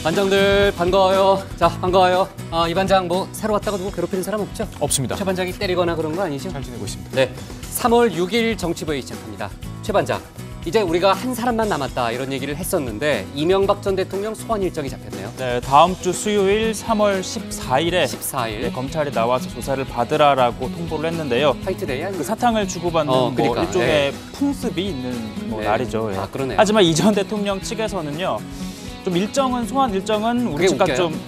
반장들 반가워요. 자, 반가워요. 이 반장 뭐 새로 왔다가 누구 괴롭히는 사람 없죠? 없습니다. 최 반장이 때리거나 그런 거 아니죠? 잘 지내고 있습니다. 네, 3월 6일 정치부회의 시작합니다. 최 반장, 이제 우리가 한 사람만 남았다 이런 얘기를 했었는데 이명박 전 대통령 소환 일정이 잡혔네요. 네, 다음 주 수요일 3월 14일에 14일. 네, 검찰이 나와서 조사를 받으라라고 통보를 했는데요. 화이트데이 아니에요? 그 사탕을 주고받는 그러니까, 일종의 풍습이 있는 네. 날이죠. 예. 그러네요. 하지만 이 전 대통령 측에서는요. 좀 소환 일정은 우리 측과 웃겨요? 좀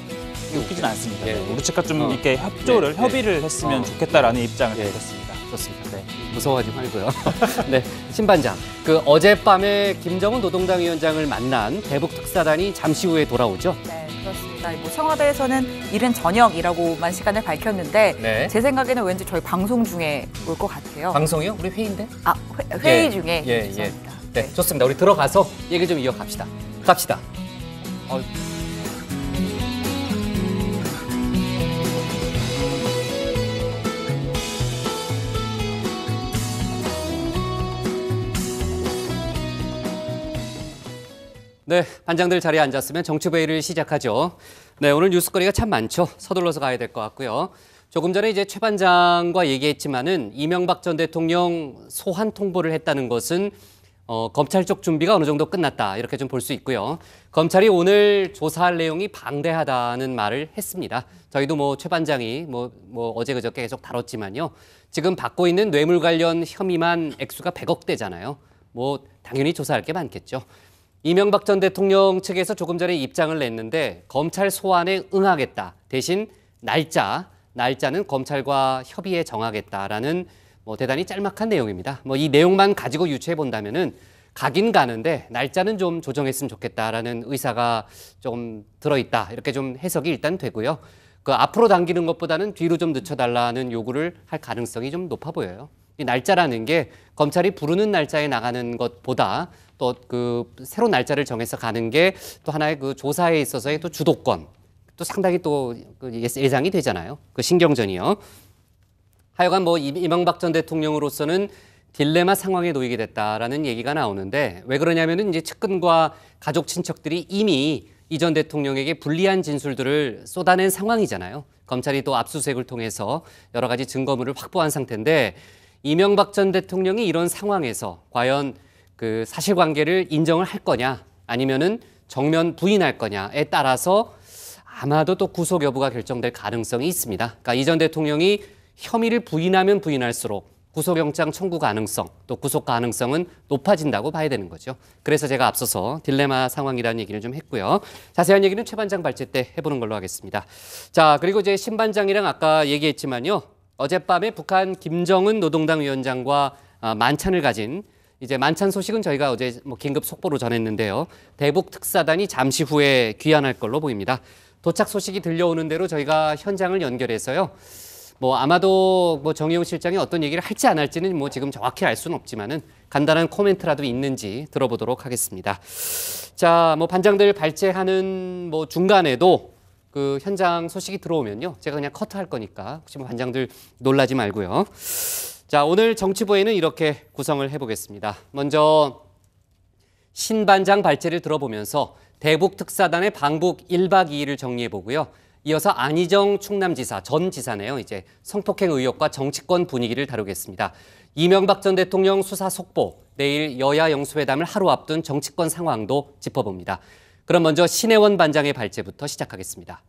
웃기진 않습니다. 예. 네, 우리 측과 좀 이렇게 협조를, 네. 협의를 했으면 좋겠다라는 입장을 예. 밝혔습니다. 좋습니다. 네. 무서워하지 말고요. 네, 신 반장. 어젯밤에 김정은 노동당 위원장을 만난 대북 특사단이 잠시 후에 돌아오죠? 네, 그렇습니다. 청와대에서는 이른 저녁이라고만 시간을 밝혔는데 네. 제 생각에는 왠지 저희 방송 중에 올 것 같아요. 방송이요? 우리 회의인데? 회의 예. 중에. 예. 죄송합니다. 네, 좋습니다. 우리 들어가서 얘기 좀 이어갑시다. 갑시다. 네, 반장들 자리에 앉았으면 정치회의를 시작하죠. 네, 오늘 뉴스거리가 참 많죠. 서둘러서 가야 될 것 같고요. 조금 전에 이제 최 반장과 얘기했지만은 이명박 전 대통령 소환 통보를 했다는 것은 검찰 쪽 준비가 어느 정도 끝났다 이렇게 좀 볼 수 있고요. 검찰이 오늘 조사할 내용이 방대하다는 말을 했습니다. 저희도 뭐 최 반장이 뭐 어제 그저께 계속 다뤘지만요. 지금 받고 있는 뇌물 관련 혐의만 액수가 100억대잖아요. 뭐 당연히 조사할 게 많겠죠. 이명박 전 대통령 측에서 조금 전에 입장을 냈는데 검찰 소환에 응하겠다. 대신 날짜는 검찰과 협의해 정하겠다라는 대단히 짤막한 내용입니다. 이 내용만 가지고 유추해 본다면은 가긴 가는데 날짜는 좀 조정했으면 좋겠다라는 의사가 좀 들어있다. 이렇게 좀 해석이 일단 되고요. 앞으로 당기는 것보다는 뒤로 좀 늦춰달라는 요구를 할 가능성이 좀 높아 보여요. 이 날짜라는 게 검찰이 부르는 날짜에 나가는 것보다 또 새로운 날짜를 정해서 가는 게 또 하나의 조사에 있어서의 또 주도권, 또 상당히 또 예상이 되잖아요. 신경전이요. 하여간 이명박 전 대통령으로서는 딜레마 상황에 놓이게 됐다라는 얘기가 나오는데 왜 그러냐면은 이제 측근과 가족 친척들이 이미 이 전 대통령에게 불리한 진술들을 쏟아낸 상황이잖아요. 검찰이 또 압수수색을 통해서 여러 가지 증거물을 확보한 상태인데 이명박 전 대통령이 이런 상황에서 과연 사실관계를 인정을 할 거냐 아니면은 정면 부인할 거냐에 따라서 아마도 또 구속 여부가 결정될 가능성이 있습니다. 그러니까 이 전 대통령이 혐의를 부인하면 부인할수록 구속영장 청구 가능성, 또 구속 가능성은 높아진다고 봐야 되는 거죠. 그래서 제가 앞서서 딜레마 상황이라는 얘기를 좀 했고요. 자세한 얘기는 최 반장 발제 때 해보는 걸로 하겠습니다. 자, 그리고 이제 신 반장이랑 아까 얘기했지만요. 어젯밤에 북한 김정은 노동당 위원장과 만찬을 가진 이제 만찬 소식은 저희가 어제 긴급 속보로 전했는데요. 대북 특사단이 잠시 후에 귀환할 걸로 보입니다. 도착 소식이 들려오는 대로 저희가 현장을 연결해서요. 아마도 정의용 실장이 어떤 얘기를 할지 안 할지는 지금 정확히 알 수는 없지만은 간단한 코멘트라도 있는지 들어보도록 하겠습니다. 자, 반장들 발제하는 중간에도 현장 소식이 들어오면요. 제가 그냥 커트할 거니까 혹시 반장들 놀라지 말고요. 자, 오늘 정치부회의는 이렇게 구성을 해보겠습니다. 먼저 신 반장 발제를 들어보면서 대북 특사단의 방북 1박 2일을 정리해보고요. 이어서 안희정 충남지사, 전 지사네요. 이제 성폭행 의혹과 정치권 분위기를 다루겠습니다. 이명박 전 대통령 수사 속보, 내일 여야 영수회담을 하루 앞둔 정치권 상황도 짚어봅니다. 그럼 먼저 신혜원 반장의 발제부터 시작하겠습니다.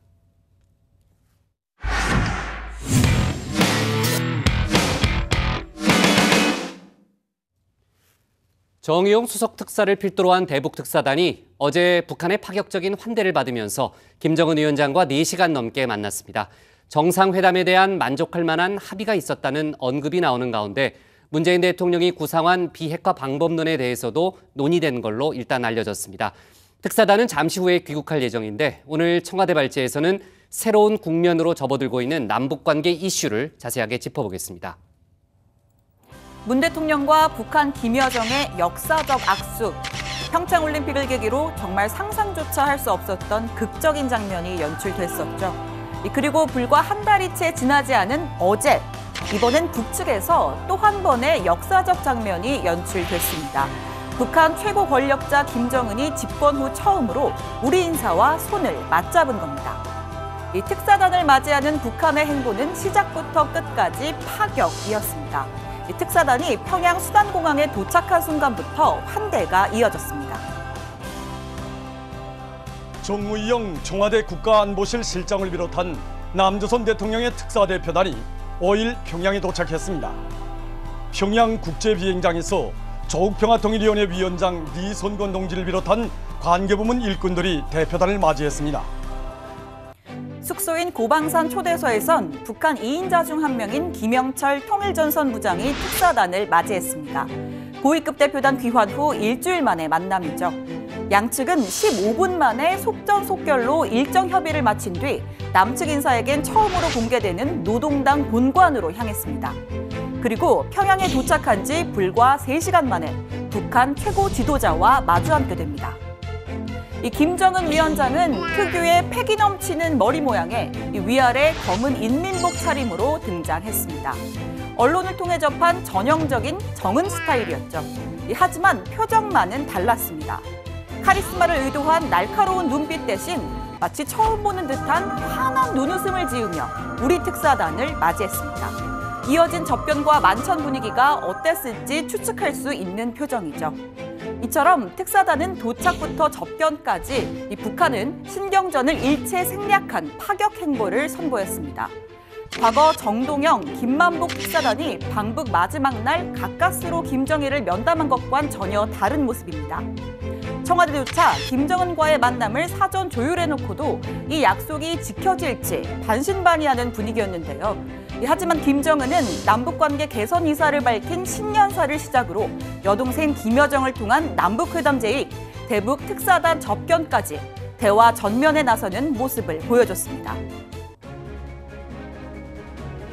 정의용 수석 특사를 필두로 한 대북 특사단이 어제 북한의 파격적인 환대를 받으면서 김정은 위원장과 4시간 넘게 만났습니다. 정상회담에 대한 만족할 만한 합의가 있었다는 언급이 나오는 가운데 문재인 대통령이 구상한 비핵화 방법론에 대해서도 논의된 걸로 일단 알려졌습니다. 특사단은 잠시 후에 귀국할 예정인데 오늘 청와대 발제에서는 새로운 국면으로 접어들고 있는 남북관계 이슈를 자세하게 짚어보겠습니다. 문 대통령과 북한 김여정의 역사적 악수. 평창올림픽을 계기로 정말 상상조차 할 수 없었던 극적인 장면이 연출됐었죠. 그리고 불과 한 달이 채 지나지 않은 어제, 이번엔 북측에서 또 한 번의 역사적 장면이 연출됐습니다. 북한 최고 권력자 김정은이 집권 후 처음으로 우리 인사와 손을 맞잡은 겁니다. 이 특사단을 맞이하는 북한의 행보는 시작부터 끝까지 파격이었습니다. 이 특사단이 평양 수단공항에 도착한 순간부터 환대가 이어졌습니다. 정의용 청와대 국가안보실 실장을 비롯한 남조선 대통령의 특사대표단이 5일 평양에 도착했습니다. 평양국제비행장에서 조국평화통일위원회 위원장 리손건 동지를 비롯한 관계부문 일꾼들이 대표단을 맞이했습니다. 숙소인 고방산 초대소에선 북한 2인자 중 한 명인 김영철 통일전선부장이 특사단을 맞이했습니다. 고위급 대표단 귀환 후 일주일 만의 만남이죠. 양측은 15분 만에 속전속결로 일정 협의를 마친 뒤 남측 인사에겐 처음으로 공개되는 노동당 본관으로 향했습니다. 그리고 평양에 도착한 지 불과 3시간 만에 북한 최고 지도자와 마주 앉게 됩니다. 이 김정은 위원장은 특유의 패기 넘치는 머리 모양의 위아래 검은 인민복 차림으로 등장했습니다. 언론을 통해 접한 전형적인 정은 스타일이었죠. 하지만 표정만은 달랐습니다. 카리스마를 의도한 날카로운 눈빛 대신 마치 처음 보는 듯한 환한 눈웃음을 지으며 우리 특사단을 맞이했습니다. 이어진 접견과 만찬 분위기가 어땠을지 추측할 수 있는 표정이죠. 이처럼 특사단은 도착부터 접견까지 북한은 신경전을 일체 생략한 파격 행보를 선보였습니다. 과거 정동영, 김만복 특사단이 방북 마지막 날 가까스로 김정일을 면담한 것과는 전혀 다른 모습입니다. 청와대 도착 김정은과의 만남을 사전 조율해놓고도 이 약속이 지켜질지 반신반의하는 분위기였는데요. 하지만 김정은은 남북관계 개선 이사를 밝힌 신년사를 시작으로 여동생 김여정을 통한 남북회담 제의, 대북 특사단 접견까지 대화 전면에 나서는 모습을 보여줬습니다.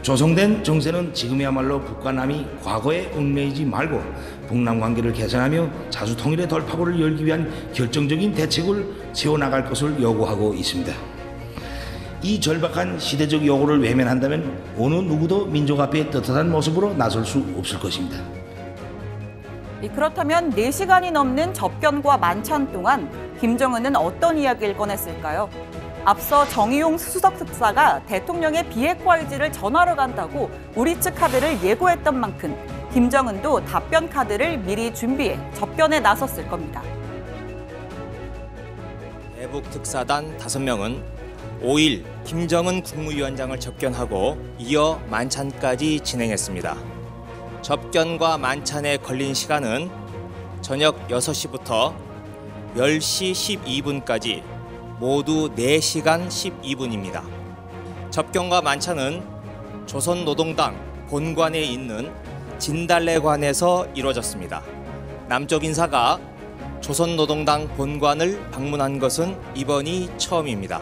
조성된 정세는 지금이야말로 북과 남이 과거에 얽매이지 말고 북남 관계를 개선하며 자주 통일의 돌파구를 열기 위한 결정적인 대책을 세워나갈 것을 요구하고 있습니다. 이 절박한 시대적 요구를 외면한다면 어느 누구도 민족 앞에 떳떳한 모습으로 나설 수 없을 것입니다. 그렇다면 4시간이 넘는 접견과 만찬 동안 김정은은 어떤 이야기를 꺼냈을까요? 앞서 정의용 수석 특사가 대통령의 비핵화 의지를 전하러 간다고 우리 측 카드를 예고했던 만큼 김정은도 답변 카드를 미리 준비해 접견에 나섰을 겁니다. 대북 특사단 5명은 5일 김정은 국무위원장을 접견하고 이어 만찬까지 진행했습니다. 접견과 만찬에 걸린 시간은 저녁 6시부터 10시 12분까지 모두 4시간 12분입니다. 접견과 만찬은 조선노동당 본관에 있는 진달래관에서 이루어졌습니다. 남쪽 인사가 조선노동당 본관을 방문한 것은 이번이 처음입니다.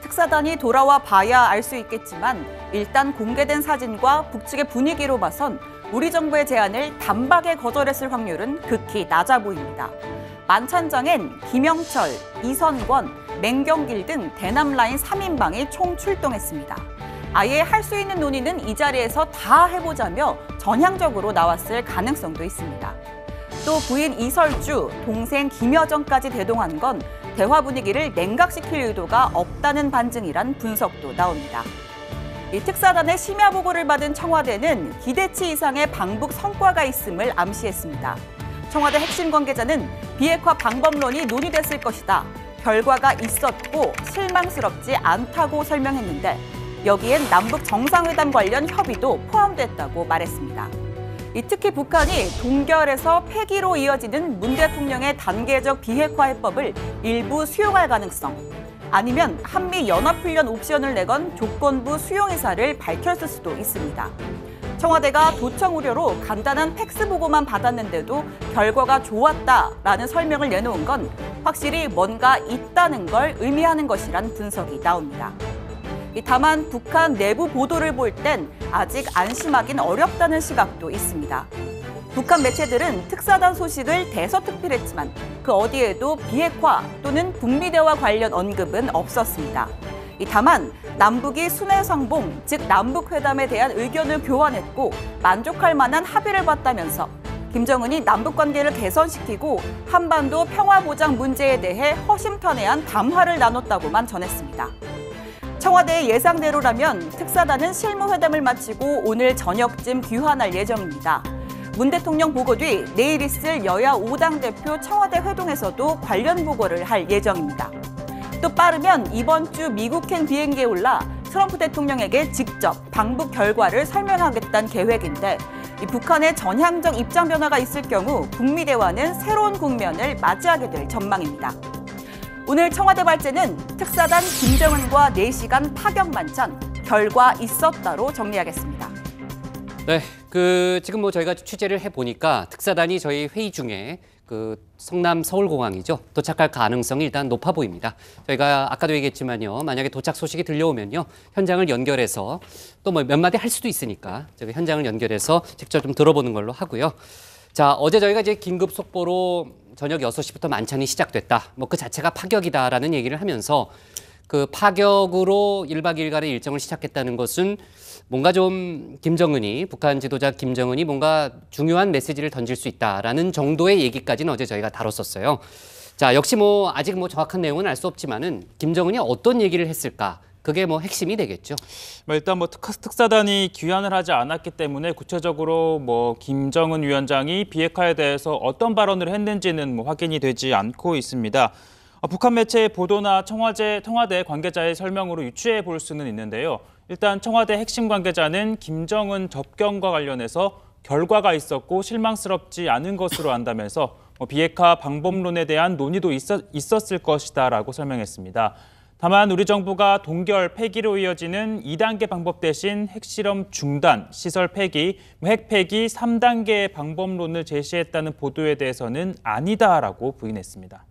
특사단이 돌아와 봐야 알 수 있겠지만 일단 공개된 사진과 북측의 분위기로 봐선 우리 정부의 제안을 단박에 거절했을 확률은 극히 낮아 보입니다. 만찬장엔 김영철, 이선권, 맹경길 등 대남라인 3인방이 총 출동했습니다. 아예 할 수 있는 논의는 이 자리에서 다 해보자며 전향적으로 나왔을 가능성도 있습니다. 또 부인 이설주, 동생 김여정까지 대동한 건 대화 분위기를 냉각시킬 의도가 없다는 반증이란 분석도 나옵니다. 이 특사단의 심야 보고를 받은 청와대는 기대치 이상의 방북 성과가 있음을 암시했습니다. 청와대 핵심 관계자는 비핵화 방법론이 논의됐을 것이다. 결과가 있었고 실망스럽지 않다고 설명했는데 여기엔 남북 정상회담 관련 협의도 포함됐다고 말했습니다. 특히 북한이 동결에서 폐기로 이어지는 문 대통령의 단계적 비핵화 해법을 일부 수용할 가능성, 아니면 한미 연합훈련 옵션을 내건 조건부 수용 의사를 밝혔을 수도 있습니다. 청와대가 도청 우려로 간단한 팩스 보고만 받았는데도 결과가 좋았다라는 설명을 내놓은 건 확실히 뭔가 있다는 걸 의미하는 것이란 분석이 나옵니다. 다만 북한 내부 보도를 볼 땐 아직 안심하긴 어렵다는 시각도 있습니다. 북한 매체들은 특사단 소식을 대서특필했지만 그 어디에도 비핵화 또는 북미 대화 관련 언급은 없었습니다. 다만 남북이 순회상봉, 즉 남북회담에 대한 의견을 교환했고 만족할 만한 합의를 봤다면서 김정은이 남북 관계를 개선시키고 한반도 평화 보장 문제에 대해 허심탄회한 담화를 나눴다고만 전했습니다. 청와대의 예상대로라면 특사단은 실무회담을 마치고 오늘 저녁쯤 귀환할 예정입니다. 문 대통령 보고 뒤 내일 있을 여야 5당 대표 청와대 회동에서도 관련 보고를 할 예정입니다. 또 빠르면 이번 주 미국행 비행기에 올라 트럼프 대통령에게 직접 방북 결과를 설명하겠다는 계획인데 이 북한의 전향적 입장 변화가 있을 경우 북미 대화는 새로운 국면을 맞이하게 될 전망입니다. 오늘 청와대 발제는 특사단 김정은과 4시간 파격 만찬, 결과 있었다로 정리하겠습니다. 네, 지금 뭐 저희가 취재를 해보니까 특사단이 저희 회의 중에 성남 서울공항이죠. 도착할 가능성이 일단 높아 보입니다. 저희가 아까도 얘기했지만요. 만약에 도착 소식이 들려오면요. 현장을 연결해서 또 뭐 몇 마디 할 수도 있으니까 저희 현장을 연결해서 직접 좀 들어보는 걸로 하고요. 자, 어제 저희가 이제 긴급 속보로 저녁 6시부터 만찬이 시작됐다. 뭐 그 자체가 파격이다라는 얘기를 하면서 그 파격으로 1박 2일간의 일정을 시작했다는 것은 뭔가 좀 북한 지도자 김정은이 뭔가 중요한 메시지를 던질 수 있다라는 정도의 얘기까지는 어제 저희가 다뤘었어요. 자, 역시 뭐 아직 뭐 정확한 내용은 알 수 없지만은 김정은이 어떤 얘기를 했을까? 그게 뭐 핵심이 되겠죠. 일단 뭐 특사단이 귀환을 하지 않았기 때문에 구체적으로 뭐 김정은 위원장이 비핵화에 대해서 어떤 발언을 했는지는 뭐 확인이 되지 않고 있습니다. 북한 매체의 보도나 청와대 관계자의 설명으로 유추해 볼 수는 있는데요. 일단 청와대 핵심 관계자는 김정은 접견과 관련해서 결과가 있었고 실망스럽지 않은 것으로 안다면서 비핵화 방법론에 대한 논의도 있었을 것이다라고 설명했습니다. 다만 우리 정부가 동결, 폐기로 이어지는 2단계 방법 대신 핵실험 중단, 시설 폐기, 핵 폐기 3단계 방법론을 제시했다는 보도에 대해서는 아니다라고 부인했습니다.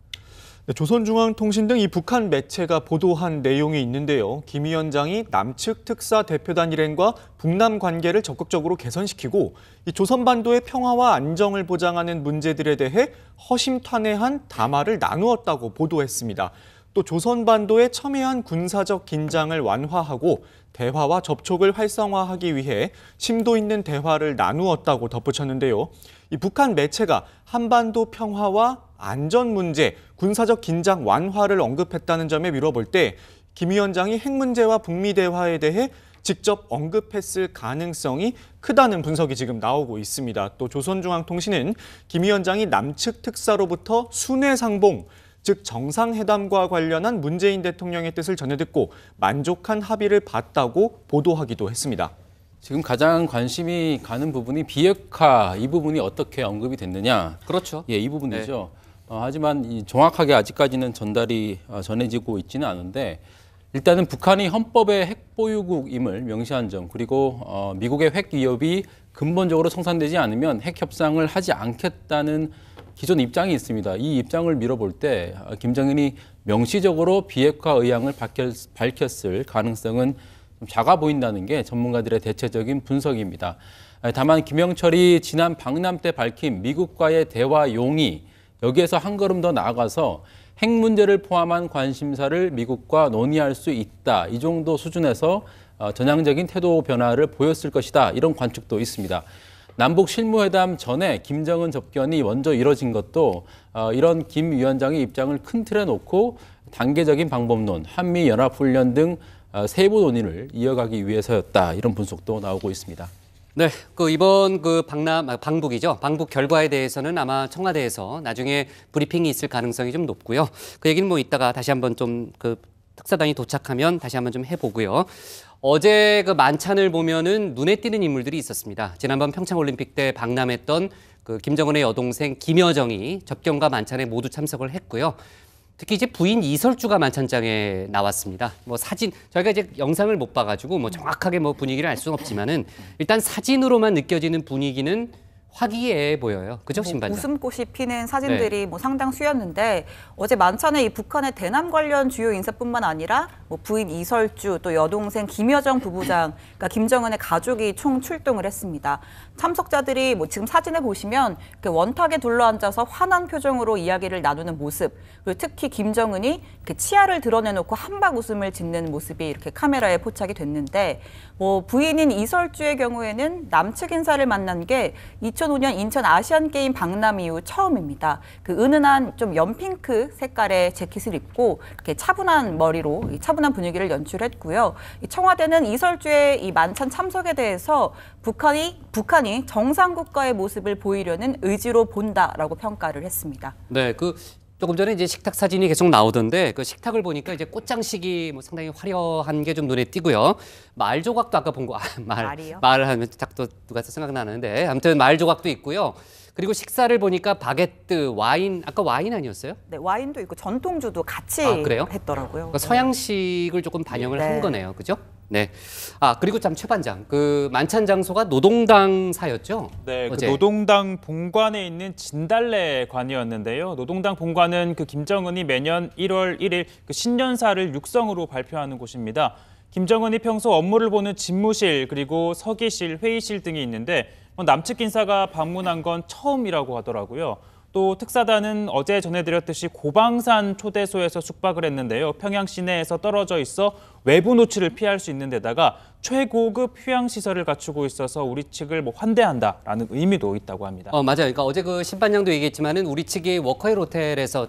네, 조선중앙통신 등 이 북한 매체가 보도한 내용이 있는데요. 김 위원장이 남측 특사 대표단 일행과 북남 관계를 적극적으로 개선시키고 이 조선반도의 평화와 안정을 보장하는 문제들에 대해 허심탄회한 담화를 나누었다고 보도했습니다. 또 조선반도의 첨예한 군사적 긴장을 완화하고 대화와 접촉을 활성화하기 위해 심도 있는 대화를 나누었다고 덧붙였는데요. 이 북한 매체가 한반도 평화와 안전 문제, 군사적 긴장 완화를 언급했다는 점에 미뤄볼 때 김 위원장이 핵 문제와 북미 대화에 대해 직접 언급했을 가능성이 크다는 분석이 지금 나오고 있습니다. 또 조선중앙통신은 김 위원장이 남측 특사로부터 순회상봉, 즉 정상회담과 관련한 문재인 대통령의 뜻을 전해 듣고 만족한 합의를 봤다고 보도하기도 했습니다. 지금 가장 관심이 가는 부분이 비핵화 이 부분이 어떻게 언급이 됐느냐. 그렇죠. 예, 이 부분이죠. 하지만 정확하게 아직까지는 전해지고 있지는 않은데 일단은 북한이 헌법의 핵보유국임을 명시한 점 그리고 미국의 핵 위협이 근본적으로 청산되지 않으면 핵 협상을 하지 않겠다는 기존 입장이 있습니다. 이 입장을 밀어볼 때 김정은이 명시적으로 비핵화 의향을 밝혔을 가능성은 좀 작아 보인다는 게 전문가들의 대체적인 분석입니다. 다만 김영철이 지난 방남 때 밝힌 미국과의 대화 용의 여기에서 한 걸음 더 나아가서 핵 문제를 포함한 관심사를 미국과 논의할 수 있다. 이 정도 수준에서 전향적인 태도 변화를 보였을 것이다. 이런 관측도 있습니다. 남북 실무회담 전에 김정은 접견이 먼저 이뤄진 것도 이런 김 위원장의 입장을 큰 틀에 놓고 단계적인 방법론, 한미연합훈련 등 세부 논의를 이어가기 위해서였다. 이런 분석도 나오고 있습니다. 네, 이번 방북이죠. 방북 결과에 대해서는 아마 청와대에서 나중에 브리핑이 있을 가능성이 좀 높고요. 그 얘기는 뭐 이따가 다시 한번 좀 특사단이 도착하면 다시 한번 좀 해보고요. 어제 만찬을 보면은 눈에 띄는 인물들이 있었습니다. 지난번 평창올림픽 때 방남했던 김정은의 여동생 김여정이 접견과 만찬에 모두 참석을 했고요. 특히 이제 부인 이설주가 만찬장에 나왔습니다. 뭐 사진 저희가 이제 영상을 못 봐가지고 뭐 정확하게 뭐 분위기를 알 수는 없지만은 일단 사진으로만 느껴지는 분위기는 화기애애 보여요. 그죠, 신반장? 웃음꽃이 피는 사진들이 상당수였는데 어제 만찬에 이 북한의 대남 관련 주요 인사뿐만 아니라 부인 이설주 또 여동생 김여정 부부장, 그러니까 김정은의 가족이 총 출동을 했습니다. 참석자들이 지금 사진에 보시면 원탁에 둘러앉아서 환한 표정으로 이야기를 나누는 모습, 그리고 특히 김정은이 치아를 드러내놓고 한박 웃음을 짓는 모습이 이렇게 카메라에 포착이 됐는데 부인인 이설주의 경우에는 남측 인사를 만난 게 2005년 인천 아시안게임 박람 이후 처음입니다. 그 은은한 좀 연핑크 색깔의 재킷을 입고 이렇게 차분한 머리로 이 차분한 분위기를 연출했고요. 이 청와대는 이설주의 이 만찬 참석에 대해서 북한이 정상국가의 모습을 보이려는 의지로 본다라고 평가를 했습니다. 네, 조금 전에 이제 식탁 사진이 계속 나오던데 그 식탁을 보니까 이제 꽃장식이 뭐 상당히 화려한 게 좀 눈에 띄고요. 말 조각도 아까 본 거, 말이요? 말을 하면 딱 또 누가 생각나는데 아무튼 말 조각도 있고요. 그리고 식사를 보니까 바게트, 와인, 아까 와인 아니었어요? 네, 와인도 있고 전통주도 같이 그래요? 했더라고요. 그러니까 서양식을 조금 반영을 한 거네요, 그죠? 네. 그리고 참 최 반장, 그 만찬 장소가 노동당사였죠? 네, 그 어제. 노동당 본관에 있는 진달래관이었는데요. 노동당 본관은 그 김정은이 매년 1월 1일 그 신년사를 육성으로 발표하는 곳입니다. 김정은이 평소 업무를 보는 집무실 그리고 서기실, 회의실 등이 있는데 남측 인사가 방문한 건 처음이라고 하더라고요. 또 특사단은 어제 전해드렸듯이 고방산 초대소에서 숙박을 했는데요. 평양 시내에서 떨어져 있어 외부 노출을 피할 수 있는 데다가 최고급 휴양시설을 갖추고 있어서 우리 측을 환대한다라는 의미도 있다고 합니다. 맞아요. 그러니까 어제 그 신반장도 얘기했지만은 우리 측이 워커힐 호텔에서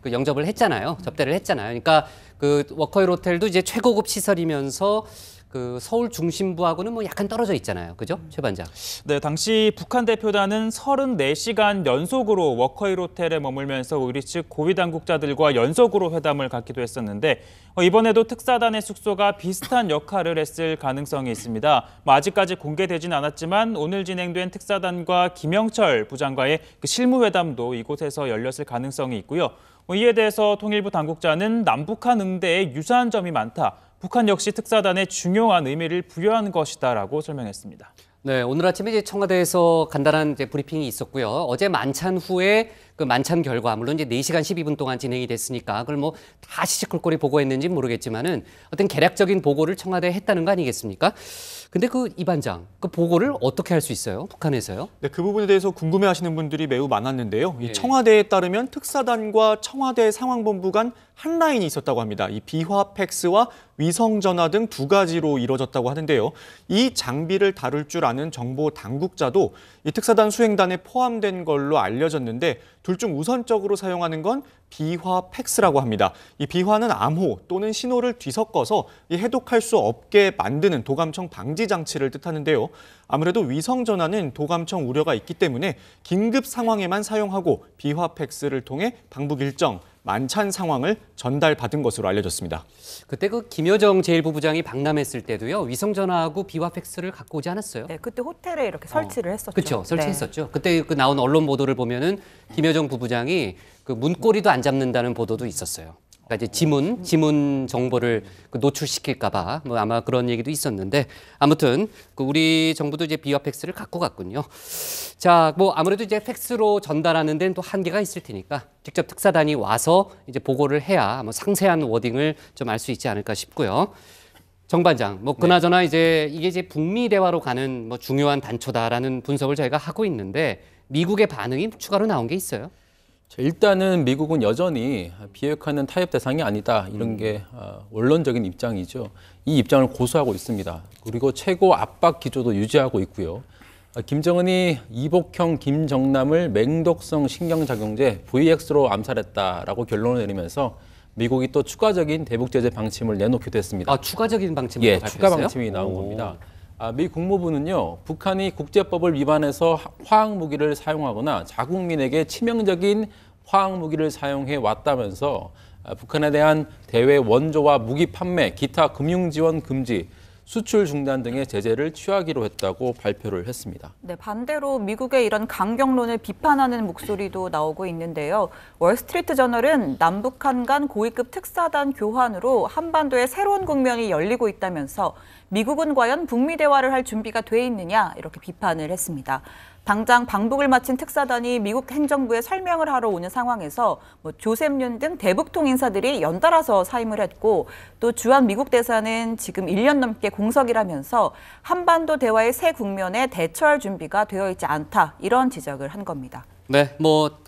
그 영접을 했잖아요. 접대를 했잖아요. 그러니까 그 워커힐 호텔도 이제 최고급 시설이면서 그 서울 중심부하고는 뭐 약간 떨어져 있잖아요. 그죠? 최 반장. 네, 당시 북한 대표단은 34시간 연속으로 워커힐 호텔에 머물면서 우리 측 고위 당국자들과 연속으로 회담을 갖기도 했었는데 이번에도 특사단의 숙소가 비슷한 역할을 했을 가능성이 있습니다. 아직까지 공개되진 않았지만 오늘 진행된 특사단과 김영철 부장과의 그 실무회담도 이곳에서 열렸을 가능성이 있고요. 이에 대해서 통일부 당국자는 남북한 응대에 유사한 점이 많다. 북한 역시 특사단에 중요한 의미를 부여한 것이다라고 설명했습니다. 네, 오늘 아침에 이제 청와대에서 간단한 이제 브리핑이 있었고요. 어제 만찬 후에 그 만찬 결과, 물론 이제 4시간 12분 동안 진행이 됐으니까 그걸 뭐 다 시시콜콜이 보고했는지 모르겠지만은 어떤 개략적인 보고를 청와대에 했다는 거 아니겠습니까? 근데 이 반장, 그 보고를 어떻게 할 수 있어요? 북한에서요? 네, 그 부분에 대해서 궁금해하시는 분들이 매우 많았는데요. 예. 이 청와대에 따르면 특사단과 청와대 상황본부 간 한 라인이 있었다고 합니다. 이 비화 팩스와 위성 전화 등 2가지로 이루어졌다고 하는데요. 이 장비를 다룰 줄 아는 정보 당국자도 이 특사단 수행단에 포함된 걸로 알려졌는데 둘 중 우선적으로 사용하는 건 비화 팩스라고 합니다. 이 비화는 암호 또는 신호를 뒤섞어서 해독할 수 없게 만드는 도감청 방지 장치를 뜻하는데요. 아무래도 위성 전화는 도감청 우려가 있기 때문에 긴급 상황에만 사용하고 비화 팩스를 통해 방북 일정, 만찬 상황을 전달받은 것으로 알려졌습니다. 그때 그 김여정 제1부부장이 박람했을 때도요. 위성 전화하고 비화 팩스를 갖고 오지 않았어요? 네, 그때 호텔에 이렇게 설치를 했었죠. 그렇죠. 설치했었죠. 그때 그 나온 언론 보도를 보면은 김여정 부부장이 그 문고리도 안 잡는다는 보도도 있었어요. 그러니까 이제 지문 정보를 노출시킬까봐 뭐 아마 그런 얘기도 있었는데 아무튼 그 우리 정부도 이제 비화 팩스를 갖고 갔군요. 자, 뭐 아무래도 이제 팩스로 전달하는 데는 또 한계가 있을 테니까 직접 특사단이 와서 이제 보고를 해야 뭐 상세한 워딩을 좀 알 수 있지 않을까 싶고요. 정 반장, 뭐 그나저나 이제 이게 이제 북미 대화로 가는 뭐 중요한 단초다라는 분석을 저희가 하고 있는데 미국의 반응이 추가로 나온 게 있어요? 일단은 미국은 여전히 비핵화는 타협 대상이 아니다. 이런 게 원론적인 입장이죠. 이 입장을 고수하고 있습니다. 그리고 최고 압박 기조도 유지하고 있고요. 김정은이 이복형 김정남을 맹독성 신경작용제 VX로 암살했다라고 결론을 내리면서 미국이 또 추가적인 대북 제재 방침을 내놓기도 했습니다. 추가적인 방침을 예, 발표했어요? 추가 방침이 나온 겁니다. 미 국무부는요, 북한이 국제법을 위반해서 화학무기를 사용하거나 자국민에게 치명적인 화학무기를 사용해 왔다면서 북한에 대한 대외 원조와 무기 판매, 기타 금융지원 금지, 수출 중단 등의 제재를 취하기로 했다고 발표를 했습니다. 네, 반대로 미국의 이런 강경론을 비판하는 목소리도 나오고 있는데요. 월스트리트 저널은 남북한 간 고위급 특사단 교환으로 한반도의 새로운 국면이 열리고 있다면서 미국은 과연 북미 대화를 할 준비가 돼 있느냐 이렇게 비판을 했습니다. 당장 방북을 마친 특사단이 미국 행정부에 설명을 하러 오는 상황에서 조셉 윤 등 대북통 인사들이 연달아서 사임을 했고 또 주한 미국 대사는 지금 1년 넘게 공석이라면서 한반도 대화의 새 국면에 대처할 준비가 되어 있지 않다 이런 지적을 한 겁니다. 네,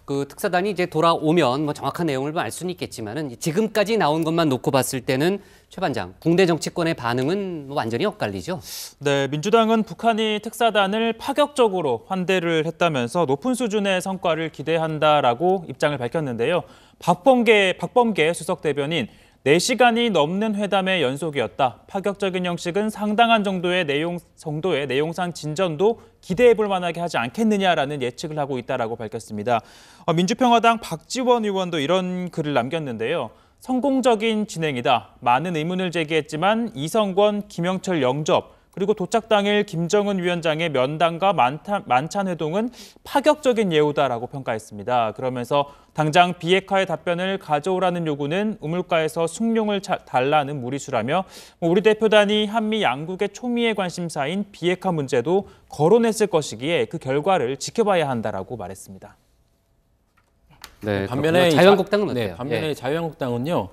그 특사단이 이제 돌아오면 정확한 내용을 알 수는 있겠지만은 지금까지 나온 것만 놓고 봤을 때는 최 반장, 국내 정치권의 반응은 완전히 엇갈리죠. 네, 민주당은 북한이 특사단을 파격적으로 환대를 했다면서 높은 수준의 성과를 기대한다라고 입장을 밝혔는데요. 박범계 수석 대변인 4시간이 넘는 회담의 연속이었다. 파격적인 형식은 상당한 정도의 내용상 진전도 기대해 볼 만하게 하지 않겠느냐라는 예측을 하고 있다라고 밝혔습니다. 민주평화당 박지원 의원도 이런 글을 남겼는데요. 성공적인 진행이다. 많은 의문을 제기했지만 이성권, 김영철 영접, 그리고 도착 당일 김정은 위원장의 면담과 만찬 회동은 파격적인 예우다라고 평가했습니다. 그러면서 당장 비핵화의 답변을 가져오라는 요구는 우물가에서 숭늉을 달라는 무리수라며 우리 대표단이 한미 양국의 초미의 관심사인 비핵화 문제도 거론했을 것이기에 그 결과를 지켜봐야 한다라고 말했습니다. 네, 반면에 자유한국당은 어때요? 네, 반면에 자유한국당은요.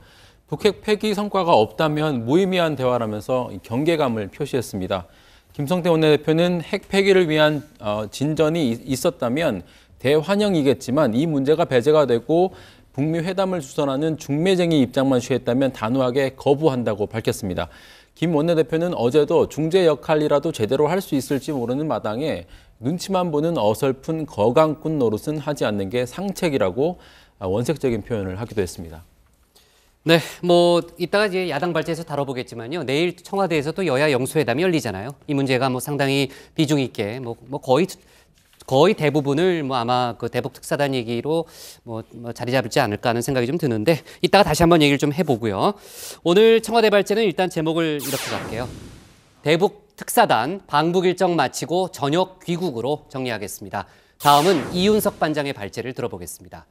북핵 폐기 성과가 없다면 무의미한 대화라면서 경계감을 표시했습니다. 김성태 원내대표는 핵 폐기를 위한 진전이 있었다면 대환영이겠지만 이 문제가 배제가 되고 북미 회담을 주선하는 중매쟁이 입장만 취했다면 단호하게 거부한다고 밝혔습니다. 김 원내대표는 어제도 중재 역할이라도 제대로 할 수 있을지 모르는 마당에 눈치만 보는 어설픈 거강꾼 노릇은 하지 않는 게 상책이라고 원색적인 표현을 하기도 했습니다. 네, 이따가 이제 야당 발제에서 다뤄보겠지만요. 내일 청와대에서도 여야 영수회담이 열리잖아요. 이 문제가 상당히 비중 있게 거의 대부분을 아마 그 대북 특사단 얘기로 자리 잡지 않을까 하는 생각이 좀 드는데 이따가 다시 한번 얘기를 좀 해보고요. 오늘 청와대 발제는 일단 제목을 이렇게 갈게요. 대북 특사단 방북 일정 마치고 저녁 귀국으로 정리하겠습니다. 다음은 이윤석 반장의 발제를 들어보겠습니다.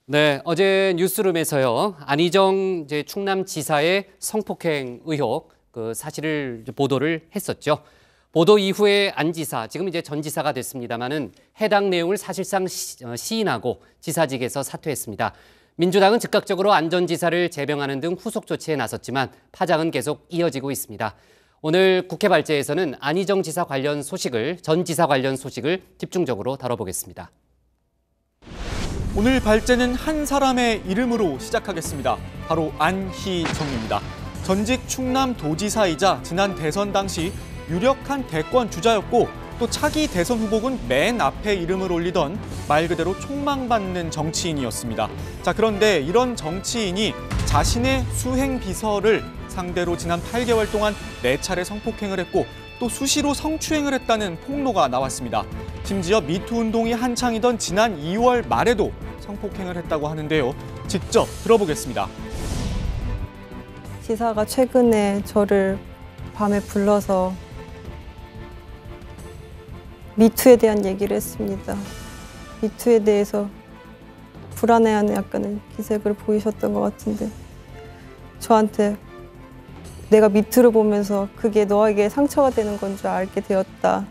네, 어제 뉴스룸에서요. 안희정 충남지사의 성폭행 의혹 그 사실을 보도를 했었죠. 보도 이후에 안 지사, 지금 이제 전 지사가 됐습니다만은 해당 내용을 사실상 시인하고 지사직에서 사퇴했습니다. 민주당은 즉각적으로 안 전 지사를 제명하는 등 후속 조치에 나섰지만 파장은 계속 이어지고 있습니다. 오늘 국회 발제에서는 안희정 지사 관련 소식을, 전 지사 관련 소식을 집중적으로 다뤄보겠습니다. 오늘 발제는 한 사람의 이름으로 시작하겠습니다. 바로 안희정입니다. 전직 충남도지사이자 지난 대선 당시 유력한 대권 주자였고 또 차기 대선 후보군 맨 앞에 이름을 올리던 말 그대로 촉망받는 정치인이었습니다. 자, 그런데 이런 정치인이 자신의 수행 비서를 상대로 지난 8개월 동안 4차례 성폭행을 했고 또 수시로 성추행을 했다는 폭로가 나왔습니다. 심지어 미투 운동이 한창이던 지난 2월 말에도 성폭행을 했다고 하는데요. 직접 들어보겠습니다. 지사가 최근에 저를 밤에 불러서 미투에 대한 얘기를 했습니다. 미투에 대해서 불안해하는 약간의 기색을 보이셨던 것 같은데 저한테 내가 미투를 보면서 그게 너에게 상처가 되는 건 줄 알게 되었다.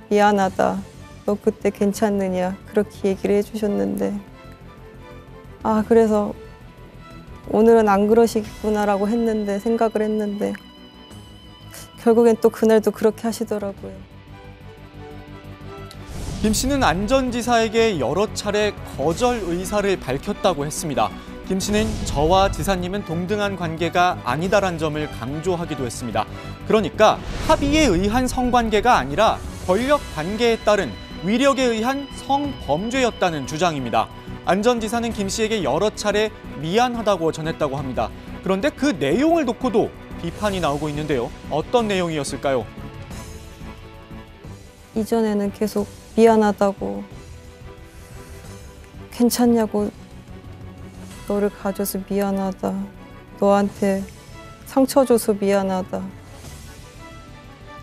미안하다. 너 그때 괜찮느냐. 그렇게 얘기를 해주셨는데 그래서 오늘은 안 그러시겠구나라고 생각을 했는데 결국엔 또 그날도 그렇게 하시더라고요. 김 씨는 안 전 지사에게 여러 차례 거절 의사를 밝혔다고 했습니다. 김 씨는 저와 지사님은 동등한 관계가 아니다란 점을 강조하기도 했습니다. 그러니까 합의에 의한 성관계가 아니라 권력 관계에 따른 위력에 의한 성범죄였다는 주장입니다. 안 전 지사는 김 씨에게 여러 차례 미안하다고 전했다고 합니다. 그런데 그 내용을 놓고도 비판이 나오고 있는데요. 어떤 내용이었을까요? 이전에는 계속 미안하다고, 괜찮냐고, 너를 가져서 미안하다, 너한테 상처 줘서 미안하다,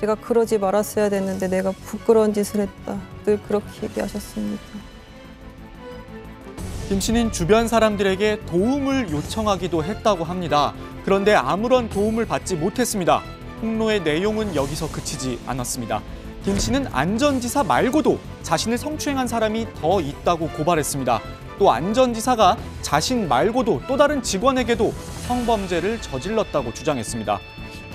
내가 그러지 말았어야 됐는데 내가 부끄러운 짓을 했다, 늘 그렇게 얘기하셨습니다. 김 씨는 주변 사람들에게 도움을 요청하기도 했다고 합니다. 그런데 아무런 도움을 받지 못했습니다. 폭로의 내용은 여기서 그치지 않았습니다. 김 씨는 안 전 지사 말고도 자신을 성추행한 사람이 더 있다고 고발했습니다. 또 안 전 지사가 자신 말고도 또 다른 직원에게도 성범죄를 저질렀다고 주장했습니다.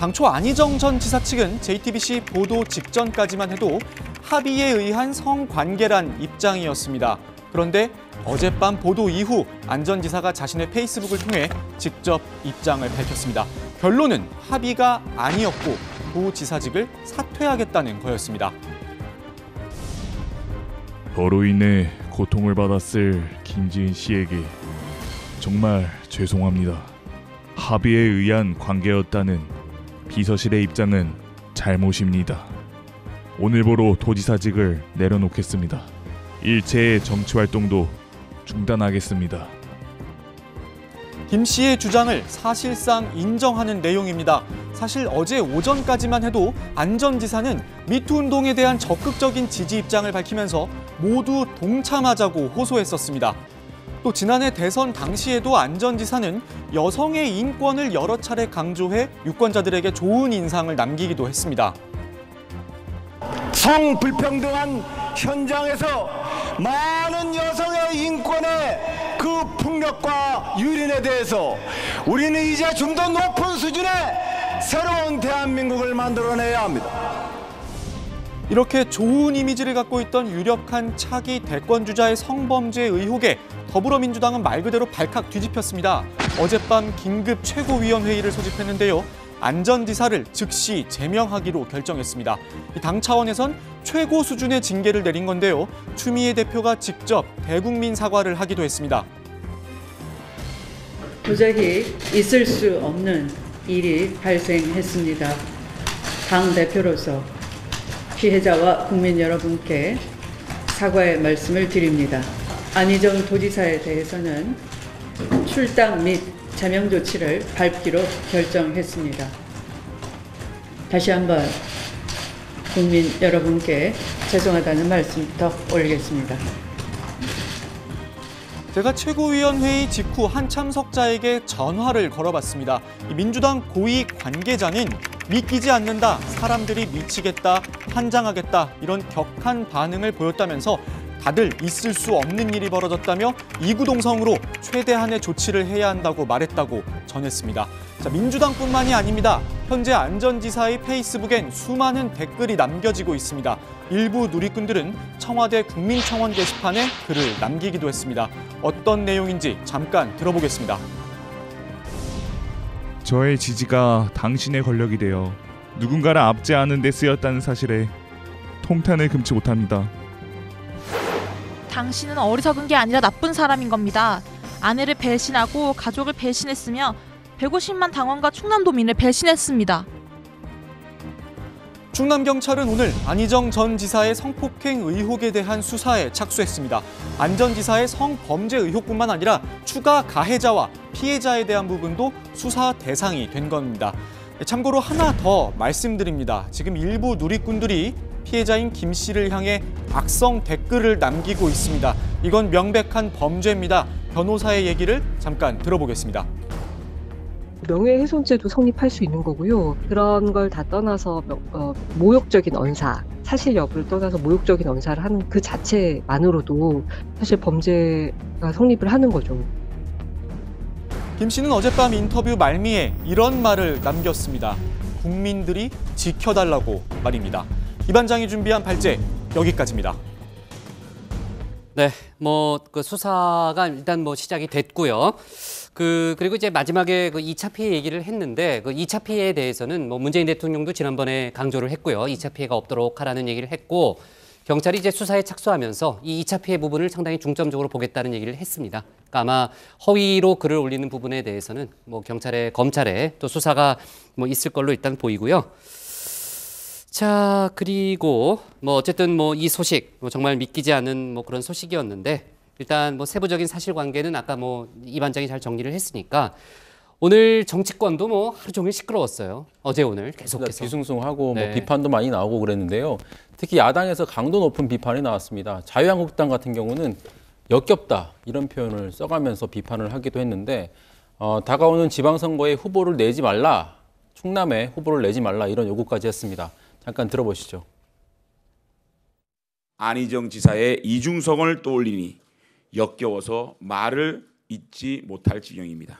당초 안희정 전 지사 측은 JTBC 보도 직전까지만 해도 합의에 의한 성관계란 입장이었습니다. 그런데 어젯밤 보도 이후 안 전 지사가 자신의 페이스북을 통해 직접 입장을 밝혔습니다. 결론은 합의가 아니었고 도지사직을 사퇴하겠다는 거였습니다. 저로 인해 고통을 받았을 김지은 씨에게 정말 죄송합니다. 합의에 의한 관계였다는 비서실의 입장은 잘못입니다. 오늘부로 도지사직을 내려놓겠습니다. 일체의 정치활동도 중단하겠습니다. 김 씨의 주장을 사실상 인정하는 내용입니다. 사실 어제 오전까지만 해도 안 전 지사는 미투 운동에 대한 적극적인 지지 입장을 밝히면서 모두 동참하자고 호소했었습니다. 또 지난해 대선 당시에도 안 전 지사는 여성의 인권을 여러 차례 강조해 유권자들에게 좋은 인상을 남기기도 했습니다. 성불평등한 현장에서 많은 여성의 인권의 그 폭력과 유린에 대해서 우리는 이제 좀 더 높은 수준의 새로운 대한민국을 만들어내야 합니다. 이렇게 좋은 이미지를 갖고 있던 유력한 차기 대권주자의 성범죄 의혹에 더불어민주당은 말 그대로 발칵 뒤집혔습니다. 어젯밤 긴급 최고위원회의를 소집했는데요. 안 전 지사를 즉시 제명하기로 결정했습니다. 당 차원에선 최고 수준의 징계를 내린 건데요. 추미애 대표가 직접 대국민 사과를 하기도 했습니다. 도저히 있을 수 없는 일이 발생했습니다. 당 대표로서 피해자와 국민 여러분께 사과의 말씀을 드립니다. 안희정 도지사에 대해서는 출당 및 제명 조치를 밟기로 결정했습니다. 다시 한번 국민 여러분께 죄송하다는 말씀부터 올리겠습니다. 제가 최고위원회의 직후 한 참석자에게 전화를 걸어봤습니다. 민주당 고위 관계자는 믿기지 않는다, 사람들이 미치겠다, 환장하겠다 이런 격한 반응을 보였다면서 다들 있을 수 없는 일이 벌어졌다며 이구동성으로 최대한의 조치를 해야 한다고 말했다고 전했습니다. 자, 민주당뿐만이 아닙니다. 현재 안 전 지사의 페이스북엔 수많은 댓글이 남겨지고 있습니다. 일부 누리꾼들은 청와대 국민청원 게시판에 글을 남기기도 했습니다. 어떤 내용인지 잠깐 들어보겠습니다. 저의 지지가 당신의 권력이 되어 누군가를 압제하는 데 쓰였다는 사실에 통탄을 금치 못합니다. 당신은 어리석은 게 아니라 나쁜 사람인 겁니다. 아내를 배신하고 가족을 배신했으며 150만 당원과 충남도민을 배신했습니다. 충남경찰은 오늘 안희정 전 지사의 성폭행 의혹에 대한 수사에 착수했습니다. 안 전 지사의 성범죄 의혹뿐만 아니라 추가 가해자와 피해자에 대한 부분도 수사 대상이 된 겁니다. 참고로 하나 더 말씀드립니다. 지금 일부 누리꾼들이 피해자인 김 씨를 향해 악성 댓글을 남기고 있습니다. 이건 명백한 범죄입니다. 변호사의 얘기를 잠깐 들어보겠습니다. 명예훼손죄도 성립할 수 있는 거고요. 그런 걸 다 떠나서 모욕적인 언사, 사실 여부를 떠나서 모욕적인 언사를 하는 그 자체만으로도 사실 범죄가 성립을 하는 거죠. 김 씨는 어젯밤 인터뷰 말미에 이런 말을 남겼습니다. 국민들이 지켜달라고 말입니다. 이 반장이 준비한 발제 여기까지입니다. 네, 그 수사가 일단 시작이 됐고요. 그리고 이제 마지막에 2차 피해 얘기를 했는데 2차 피해에 대해서는 문재인 대통령도 지난번에 강조를 했고요. 2차 피해가 없도록 하라는 얘기를 했고 경찰이 이제 수사에 착수하면서 이 2차 피해 부분을 상당히 중점적으로 보겠다는 얘기를 했습니다. 그러니까 아마 허위로 글을 올리는 부분에 대해서는 검찰에 또 수사가 있을 걸로 일단 보이고요. 자, 그리고 어쨌든 이 소식 정말 믿기지 않은 그런 소식이었는데 일단 세부적인 사실관계는 아까 이 반장이 잘 정리를 했으니까 오늘 정치권도 하루 종일 시끄러웠어요. 어제 오늘 계속해서 뒤숭숭하고 네. 비판도 많이 나오고 그랬는데요. 특히 야당에서 강도 높은 비판이 나왔습니다. 자유한국당 같은 경우는 역겹다 이런 표현을 써가면서 비판을 하기도 했는데 다가오는 지방선거에 후보를 내지 말라, 충남에 후보를 내지 말라 이런 요구까지 했습니다. 잠깐 들어보시죠. 안희정 지사의 이중성을 떠올리니 역겨워서 말을 잇지 못할 지경입니다.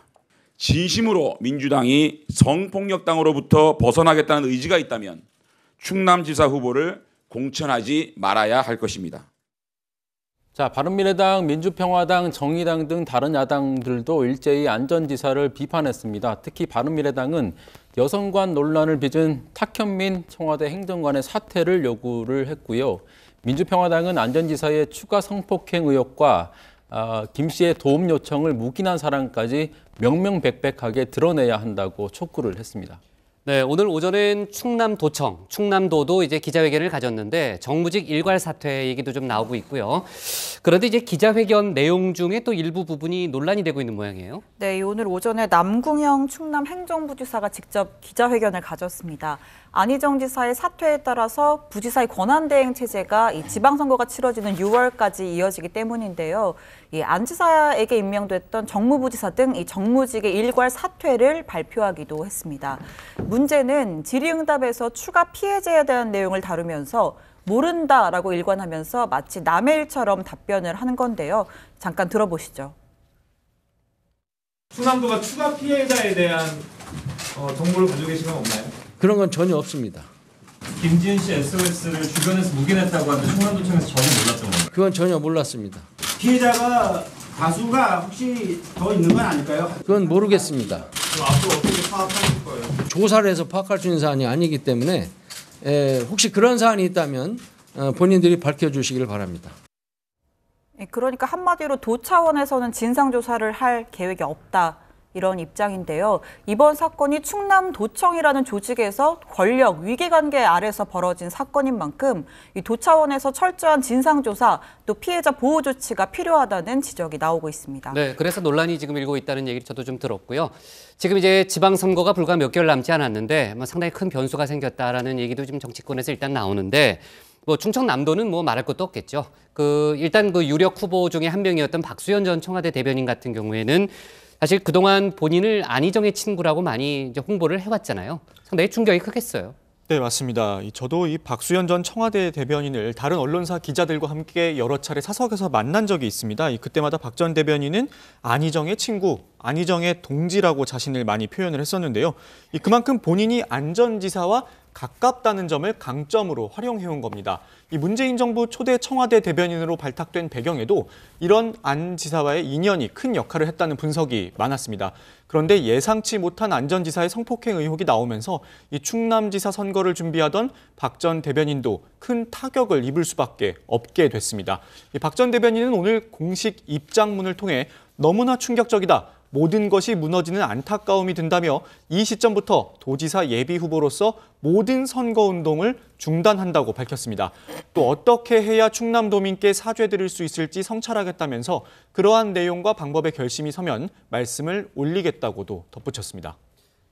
진심으로 민주당이 성폭력당으로부터 벗어나겠다는 의지가 있다면 충남지사 후보를 공천하지 말아야 할 것입니다. 자, 바른미래당, 민주평화당, 정의당 등 다른 야당들도 일제히 안전지사를 비판했습니다. 특히 바른미래당은 여성관 논란을 빚은 탁현민 청와대 행정관의 사퇴를 요구를 했고요. 민주평화당은 안전지사의 추가 성폭행 의혹과 김 씨의 도움 요청을 묵인한 사람까지 명명백백하게 드러내야 한다고 촉구를 했습니다. 네, 오늘 오전엔 충남도청, 충남도도 이제 기자회견을 가졌는데 정무직 일괄 사퇴 얘기도 좀 나오고 있고요. 그런데 이제 기자회견 내용 중에 또 일부 부분이 논란이 되고 있는 모양이에요. 네, 오늘 오전에 남궁영 충남 행정부지사가 직접 기자회견을 가졌습니다. 안희정 지사의 사퇴에 따라서 부지사의 권한대행 체제가 이 지방선거가 치러지는 6월까지 이어지기 때문인데요. 이 안 지사에게 임명됐던 정무부지사 등 이 정무직의 일괄 사퇴를 발표하기도 했습니다. 문제는 질의응답에서 추가 피해자에 대한 내용을 다루면서 모른다라고 일관하면서 마치 남의 일처럼 답변을 하는 건데요. 잠깐 들어보시죠. 충남도가 추가 피해자에 대한 정보를 가지고 계신 건 없나요? 그런 건 전혀 없습니다. 김지은 씨 SOS를 주변에서 묵인했다고 하는데 충남도청에서 전혀 몰랐던 건가요? 그건 전혀 몰랐습니다. 피해자가 다수가 혹시 더 있는 건 아닐까요? 그건 모르겠습니다. 그럼 앞으로 어떻게 파악하실 거예요? 조사를 해서 파악할 수 있는 사안이 아니기 때문에 혹시 그런 사안이 있다면 본인들이 밝혀주시길 바랍니다. 그러니까 한마디로 도 차원에서는 진상조사를 할 계획이 없다. 이런 입장인데요. 이번 사건이 충남도청이라는 조직에서 권력, 위계관계 아래서 벌어진 사건인 만큼 이 도 차원에서 철저한 진상조사, 또 피해자 보호 조치가 필요하다는 지적이 나오고 있습니다. 네, 그래서 논란이 지금 일고 있다는 얘기를 저도 좀 들었고요. 지금 이제 지방선거가 불과 몇 개월 남지 않았는데 상당히 큰 변수가 생겼다라는 얘기도 지금 정치권에서 일단 나오는데 충청남도는 말할 것도 없겠죠. 일단 유력 후보 중에 한 명이었던 박수현 전 청와대 대변인 같은 경우에는 사실 그동안 본인을 안희정의 친구라고 많이 이제 홍보를 해왔잖아요. 상당히 충격이 크겠어요. 네, 맞습니다. 저도 이 박수현 전 청와대 대변인을 다른 언론사 기자들과 함께 여러 차례 사석에서 만난 적이 있습니다. 그때마다 박 전 대변인은 안희정의 친구, 안희정의 동지라고 자신을 많이 표현을 했었는데요. 그만큼 본인이 안전지사와 가깝다는 점을 강점으로 활용해온 겁니다. 이 문재인 정부 초대 청와대 대변인으로 발탁된 배경에도 이런 안 지사와의 인연이 큰 역할을 했다는 분석이 많았습니다. 그런데 예상치 못한 안 전 지사의 성폭행 의혹이 나오면서 이 충남지사 선거를 준비하던 박 전 대변인도 큰 타격을 입을 수밖에 없게 됐습니다. 박 전 대변인은 오늘 공식 입장문을 통해 너무나 충격적이다. 모든 것이 무너지는 안타까움이 든다며 이 시점부터 도지사 예비 후보로서 모든 선거운동을 중단한다고 밝혔습니다. 또 어떻게 해야 충남도민께 사죄드릴 수 있을지 성찰하겠다면서 그러한 내용과 방법에 결심이 서면 말씀을 올리겠다고도 덧붙였습니다.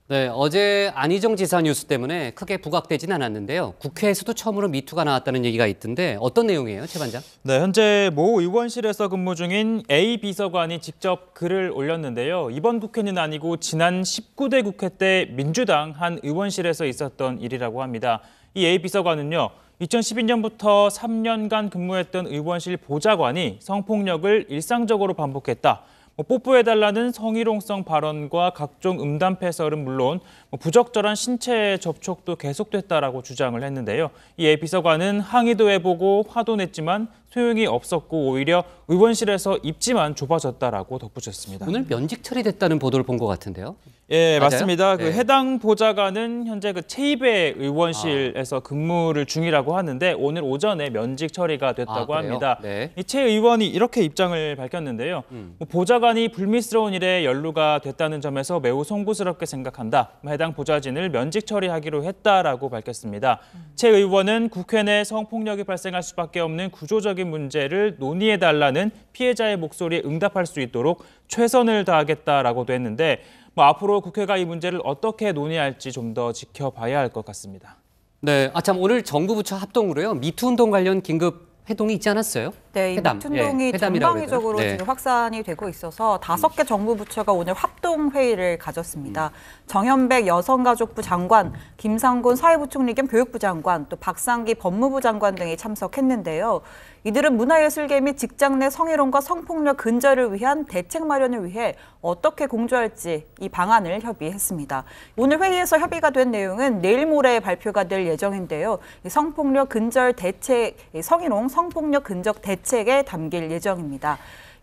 네, 어제 안희정 지사 뉴스 때문에 크게 부각되진 않았는데요. 국회에서도 처음으로 미투가 나왔다는 얘기가 있던데 어떤 내용이에요, 최 반장? 네, 현재 모 의원실에서 근무 중인 A 비서관이 직접 글을 올렸는데요. 이번 국회는 아니고 지난 19대 국회 때 민주당 한 의원실에서 있었던 일이라고 합니다. 이 A 비서관은요, 2012년부터 3년간 근무했던 의원실 보좌관이 성폭력을 일상적으로 반복했다. 뽀뽀해달라는 성희롱성 발언과 각종 음담패설은 물론 부적절한 신체 접촉도 계속됐다라고 주장을 했는데요. 이 A 비서관은 항의도 해보고 화도 냈지만 소용이 없었고 오히려 의원실에서 입지만 좁아졌다라고 덧붙였습니다. 오늘 면직 처리됐다는 보도를 본 것 같은데요. 예, 맞아요? 맞습니다. 네. 해당 보좌관은 현재 최입의 의원실에서 근무를 중이라고 하는데 오늘 오전에 면직 처리가 됐다고 합니다. 네. 이 최 의원이 이렇게 입장을 밝혔는데요. 보좌관이 불미스러운 일에 연루가 됐다는 점에서 매우 송구스럽게 생각한다. 해당 보좌진을 면직 처리하기로 했다라고 밝혔습니다. 최 의원은 국회 내 성폭력이 발생할 수밖에 없는 구조적인 문제를 논의해달라는 피해자의 목소리에 응답할 수 있도록 최선을 다하겠다라고도 했는데 앞으로 국회가 이 문제를 어떻게 논의할지 좀 더 지켜봐야 할 것 같습니다. 네, 참 오늘 정부 부처 합동으로요. 미투 운동 관련 긴급 회동이 있지 않았어요? 네, 이 미투운동이 전방위적으로 지금 확산이 되고 있어서 5개 정부 부처가 오늘 합동 회의를 가졌습니다. 정현백 여성가족부 장관, 김상곤 사회부총리 겸 교육부 장관, 또 박상기 법무부 장관 등이 참석했는데요. 이들은 문화예술계 및 직장 내 성희롱과 성폭력 근절을 위한 대책 마련을 위해 어떻게 공조할지 이 방안을 협의했습니다. 오늘 회의에서 협의가 된 내용은 내일 모레 발표가 될 예정인데요. 성폭력 근절 대책, 성희롱 성폭력 근절 대책에 담길 예정입니다.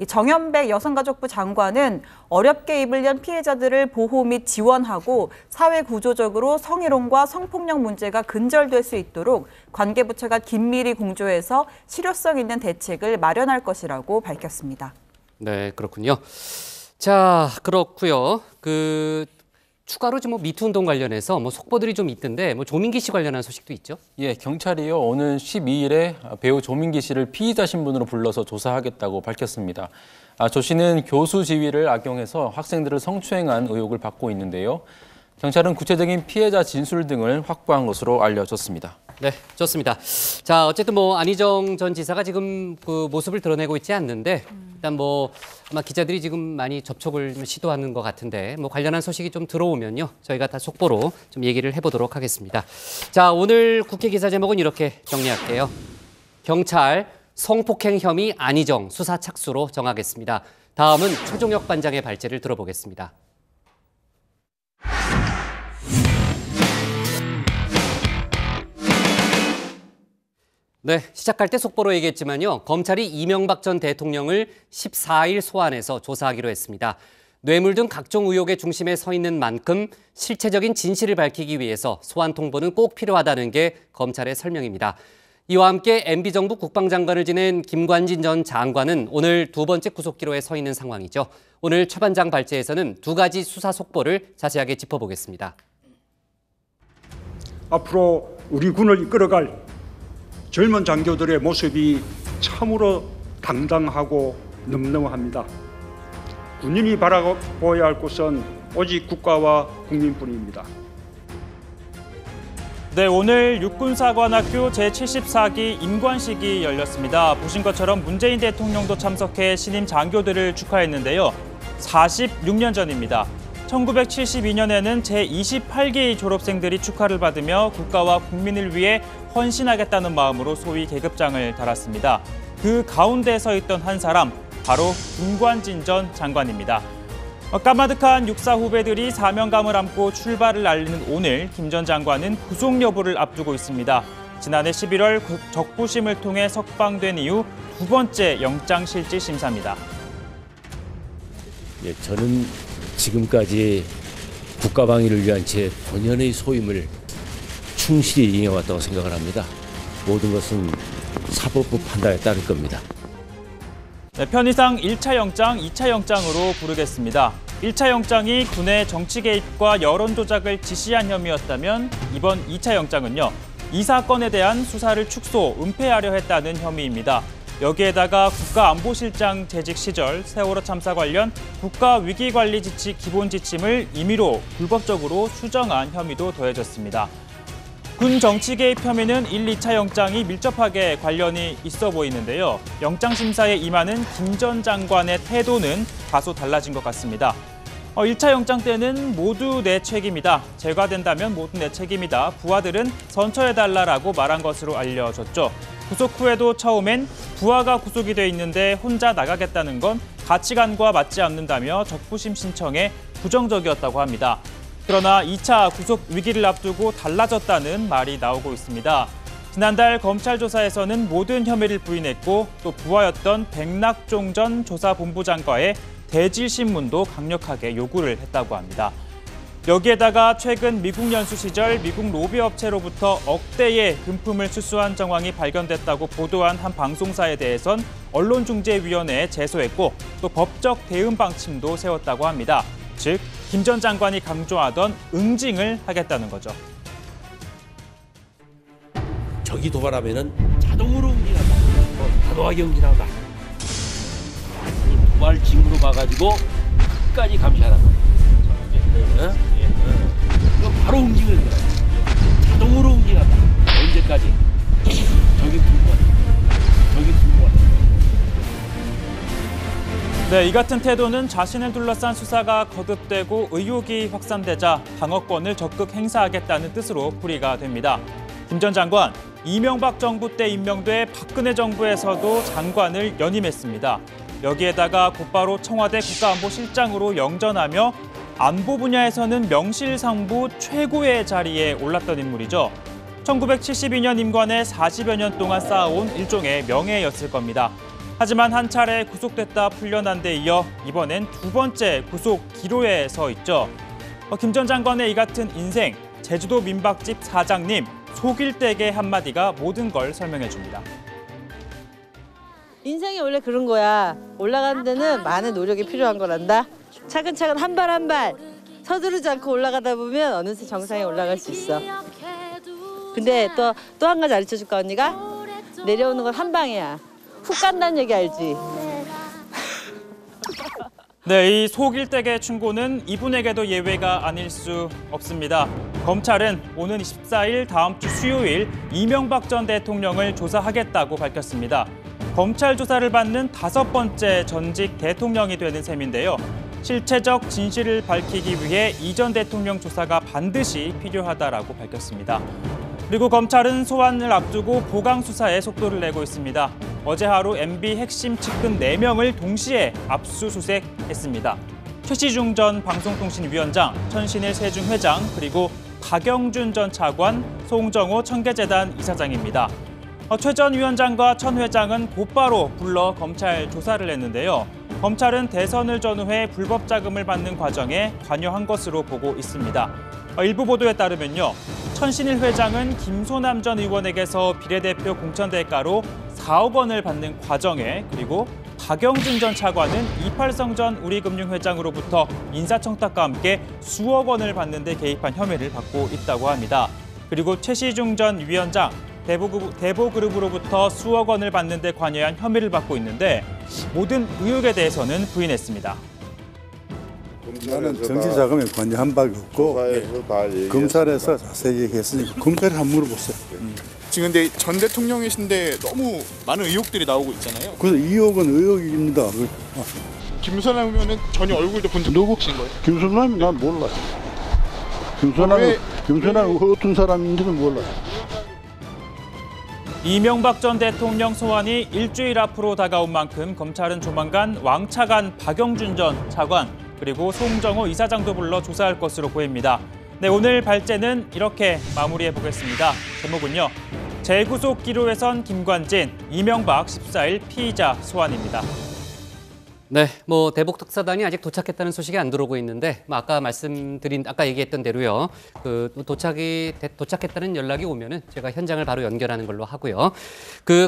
정현백 여성가족부 장관은 어렵게 입을 연 피해자들을 보호 및 지원하고 사회 구조적으로 성희롱과 성폭력 문제가 근절될 수 있도록 관계부처가 긴밀히 공조해서 실효성 있는 대책을 마련할 것이라고 밝혔습니다. 네, 그렇군요. 자, 그렇고요. 추가로 좀 미투운동 관련해서 속보들이 좀 있던데 조민기 씨 관련한 소식도 있죠? 예, 경찰이요. 오는 12일에 배우 조민기 씨를 피의자 신분으로 불러서 조사하겠다고 밝혔습니다. 조 씨는 교수 지위를 악용해서 학생들을 성추행한 의혹을 받고 있는데요. 경찰은 구체적인 피해자 진술 등을 확보한 것으로 알려졌습니다. 네, 좋습니다. 자, 어쨌든 안희정 전 지사가 지금 그 모습을 드러내고 있지 않는데 일단 아마 기자들이 지금 많이 접촉을 시도하는 것 같은데 관련한 소식이 좀 들어오면요. 저희가 다 속보로 좀 얘기를 해보도록 하겠습니다. 자, 오늘 국회 기사 제목은 이렇게 정리할게요. 경찰 성폭행 혐의 안희정 수사 착수로 정하겠습니다. 다음은 최종혁 반장의 발제를 들어보겠습니다. 네, 시작할 때 속보로 얘기했지만요. 검찰이 이명박 전 대통령을 14일 소환해서 조사하기로 했습니다. 뇌물 등 각종 의혹의 중심에 서 있는 만큼 실체적인 진실을 밝히기 위해서 소환 통보는 꼭 필요하다는 게 검찰의 설명입니다. 이와 함께 MB정부 국방장관을 지낸 김관진 전 장관은 오늘 두 번째 구속기로에 서 있는 상황이죠. 오늘 최 반장 발제에서는 두 가지 수사 속보를 자세하게 짚어보겠습니다. 앞으로 우리 군을 이끌어갈 젊은 장교들의 모습이 참으로 당당하고 늠름합니다. 군인이 바라보아야 할 곳은 오직 국가와 국민뿐입니다. 네, 오늘 육군사관학교 제74기 임관식이 열렸습니다. 보신 것처럼 문재인 대통령도 참석해 신임 장교들을 축하했는데요. 46년 전입니다. 1972년에는 제28기 졸업생들이 축하를 받으며 국가와 국민을 위해 헌신하겠다는 마음으로 소위 계급장을 달았습니다. 그 가운데 서 있던 한 사람, 바로 김관진 전 장관입니다. 까마득한 육사 후배들이 사명감을 안고 출발을 알리는 오늘 김 전 장관은 구속 여부를 앞두고 있습니다. 지난해 11월 적부심을 통해 석방된 이후 두 번째 영장실질 심사입니다. 예, 저는 지금까지 국가방위를 위한 제 본연의 소임을 충실히 이행해왔다고 생각을 합니다. 모든 것은 사법부 판단에 따를 겁니다. 네, 편의상 1차 영장, 2차 영장으로 부르겠습니다. 1차 영장이 군의 정치 개입과 여론 조작을 지시한 혐의였다면 이번 2차 영장은요. 이 사건에 대한 수사를 축소, 은폐하려 했다는 혐의입니다. 여기에다가 국가안보실장 재직 시절 세월호 참사 관련 국가위기관리지침 기본 지침을 임의로 불법적으로 수정한 혐의도 더해졌습니다. 군 정치 개입 혐의는 1, 2차 영장이 밀접하게 관련이 있어 보이는데요. 영장 심사에 임하는 김 전 장관의 태도는 다소 달라진 것 같습니다. 1차 영장 때는 모두 내 책임이다. 제거된다면 모두 내 책임이다. 부하들은 선처해달라라고 말한 것으로 알려졌죠. 구속 후에도 처음엔 부하가 구속이 돼 있는데 혼자 나가겠다는 건 가치관과 맞지 않는다며 적부심 신청에 부정적이었다고 합니다. 그러나 2차 구속 위기를 앞두고 달라졌다는 말이 나오고 있습니다. 지난달 검찰 조사에서는 모든 혐의를 부인했고 또 부하였던 백낙종 전 조사본부장과의 대질 신문도 강력하게 요구를 했다고 합니다. 여기에다가 최근 미국 연수 시절 미국 로비 업체로부터 억대의 금품을 수수한 정황이 발견됐다고 보도한 한 방송사에 대해선 언론중재위원회에 제소했고 또 법적 대응 방침도 세웠다고 합니다. 즉, 김 전 장관이 강조하던 응징을 하겠다는 거죠. 적이 도발하면은 자동으로 응징한다. 단호하게 응징한다. 도발 징후로 봐가지고 끝까지 감시하는 거예요. 그럼 바로 응징을 해요. 자동으로 응징한다. 언제까지? 적이 들고 왔다. 적이 들고 왔다. 네, 이 같은 태도는 자신을 둘러싼 수사가 거듭되고 의혹이 확산되자 방어권을 적극 행사하겠다는 뜻으로 풀이가 됩니다. 김 전 장관, 이명박 정부 때 임명돼 박근혜 정부에서도 장관을 연임했습니다. 여기에다가 곧바로 청와대 국가안보실장으로 영전하며 안보 분야에서는 명실상부 최고의 자리에 올랐던 인물이죠. 1972년 임관에 40여 년 동안 쌓아온 일종의 명예였을 겁니다. 하지만 한 차례 구속됐다 풀려난 데 이어 이번엔 두 번째 구속 기로에 서 있죠. 김 전 장관의 이 같은 인생, 제주도 민박집 사장님, 속일대게 한마디가 모든 걸 설명해 줍니다. 인생이 원래 그런 거야. 올라가는 데는 많은 노력이 필요한 거란다. 차근차근 한 발 한 발 서두르지 않고 올라가다 보면 어느새 정상에 올라갈 수 있어. 근데 또 한 가지 가르쳐 줄까 언니가? 내려오는 건 한 방이야. 훅 간다는 얘기 알지? 네, 이 속일대게 충고는 이분에게도 예외가 아닐 수 없습니다. 검찰은 오는 14일 다음 주 수요일 이명박 전 대통령을 조사하겠다고 밝혔습니다. 검찰 조사를 받는 5번째 전직 대통령이 되는 셈인데요. 실체적 진실을 밝히기 위해 이 전 대통령 조사가 반드시 필요하다라고 밝혔습니다. 그리고 검찰은 소환을 앞두고 보강 수사에 속도를 내고 있습니다. 어제 하루 MB 핵심 측근 4명을 동시에 압수수색했습니다. 최시중 전 방송통신위원장, 천신일 세중회장, 그리고 박영준 전 차관, 송정호 청계재단 이사장입니다. 최 전 위원장과 천 회장은 곧바로 불러 검찰 조사를 했는데요. 검찰은 대선을 전후해 불법 자금을 받는 과정에 관여한 것으로 보고 있습니다. 일부 보도에 따르면요. 천신일 회장은 김소남 전 의원에게서 비례대표 공천 대가로 4억 원을 받는 과정에, 그리고 박영준 전 차관은 이팔성 전 우리금융회장으로부터 인사청탁과 함께 수억 원을 받는 데 개입한 혐의를 받고 있다고 합니다. 그리고 최시중 전 위원장, 대보그룹으로부터 수억 원을 받는 데 관여한 혐의를 받고 있는데 모든 의혹에 대해서는 부인했습니다. 나는 정치자금에 관여한 바가 없고 검찰에서 자세히 얘기했으니까 검찰에 한번 물어보세요. 지금 근데 전 대통령이신데 너무 많은 의혹들이 나오고 있잖아요. 그래서 의혹은 의혹입니다. 김선남 의원은 전혀 얼굴도 본 적 없으신 거예요? 김선남이 난 몰라요. 김선남이 어떤 사람인지는 몰라요. 이명박 전 대통령 소환이 일주일 앞으로 다가온 만큼 검찰은 조만간 왕차관 박영준 전 차관, 그리고 송정호 이사장도 불러 조사할 것으로 보입니다. 네, 오늘 발제는 이렇게 마무리해 보겠습니다. 제목은요. 재구속 기로에 선 김관진, 이명박 14일 피의자 소환입니다. 네, 대북 특사단이 아직 도착했다는 소식이 안 들어오고 있는데, 아까 얘기했던 대로요. 도착했다는 연락이 오면은 제가 현장을 바로 연결하는 걸로 하고요.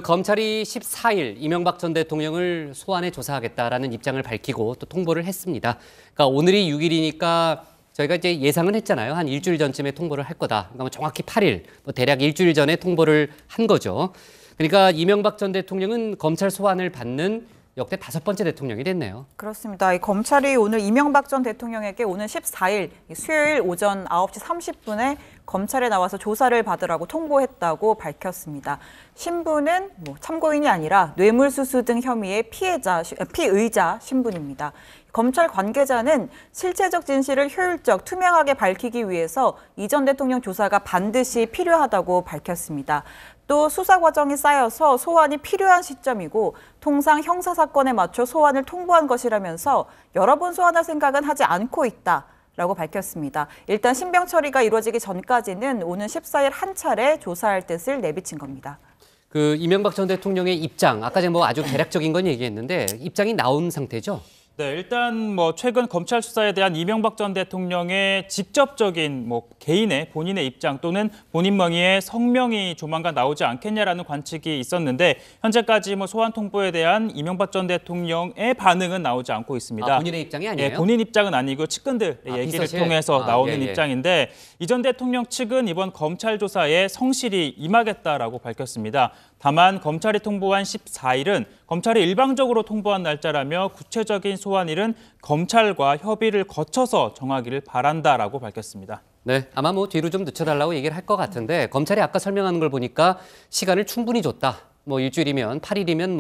검찰이 14일 이명박 전 대통령을 소환해 조사하겠다라는 입장을 밝히고 또 통보를 했습니다. 그러니까 오늘이 6일이니까 저희가 이제 예상은 했잖아요. 한 일주일 전쯤에 통보를 할 거다. 그러니까 정확히 8일, 대략 일주일 전에 통보를 한 거죠. 그러니까 이명박 전 대통령은 검찰 소환을 받는 역대 5번째 대통령이 됐네요. 그렇습니다. 검찰이 오늘 이명박 전 대통령에게 오는 14일 수요일 오전 9시 30분에 검찰에 나와서 조사를 받으라고 통보했다고 밝혔습니다. 신분은 참고인이 아니라 뇌물수수 등 혐의의 피의자 신분입니다. 검찰 관계자는 실체적 진실을 효율적, 투명하게 밝히기 위해서 이 전 대통령 조사가 반드시 필요하다고 밝혔습니다. 또 수사 과정이 쌓여서 소환이 필요한 시점이고 통상 형사사건에 맞춰 소환을 통보한 것이라면서 여러 번 소환할 생각은 하지 않고 있다라고 밝혔습니다. 일단 신병 처리가 이루어지기 전까지는 오는 14일 한 차례 조사할 뜻을 내비친 겁니다. 이명박 전 대통령의 입장, 아까 제가 아주 대략적인 건 얘기했는데 입장이 나온 상태죠? 네, 일단 최근 검찰 수사에 대한 이명박 전 대통령의 직접적인 개인의 본인의 입장 또는 본인 명의의 성명이 조만간 나오지 않겠냐라는 관측이 있었는데 현재까지 소환 통보에 대한 이명박 전 대통령의 반응은 나오지 않고 있습니다. 본인의 입장이 아니에요? 예, 본인 입장은 아니고 측근들 얘기를 비서실? 통해서 나오는 예. 입장인데 이 전 대통령 측은 이번 검찰 조사에 성실히 임하겠다라고 밝혔습니다. 다만 검찰이 통보한 14일은 검찰이 일방적으로 통보한 날짜라며 구체적인 소환일은 검찰과 협의를 거쳐서 정하기를 바란다라고 밝혔습니다. 네, 아마 뒤로 좀 늦춰달라고 얘기를 할 것 같은데 검찰이 아까 설명하는 걸 보니까 시간을 충분히 줬다. 일주일이면 8일이면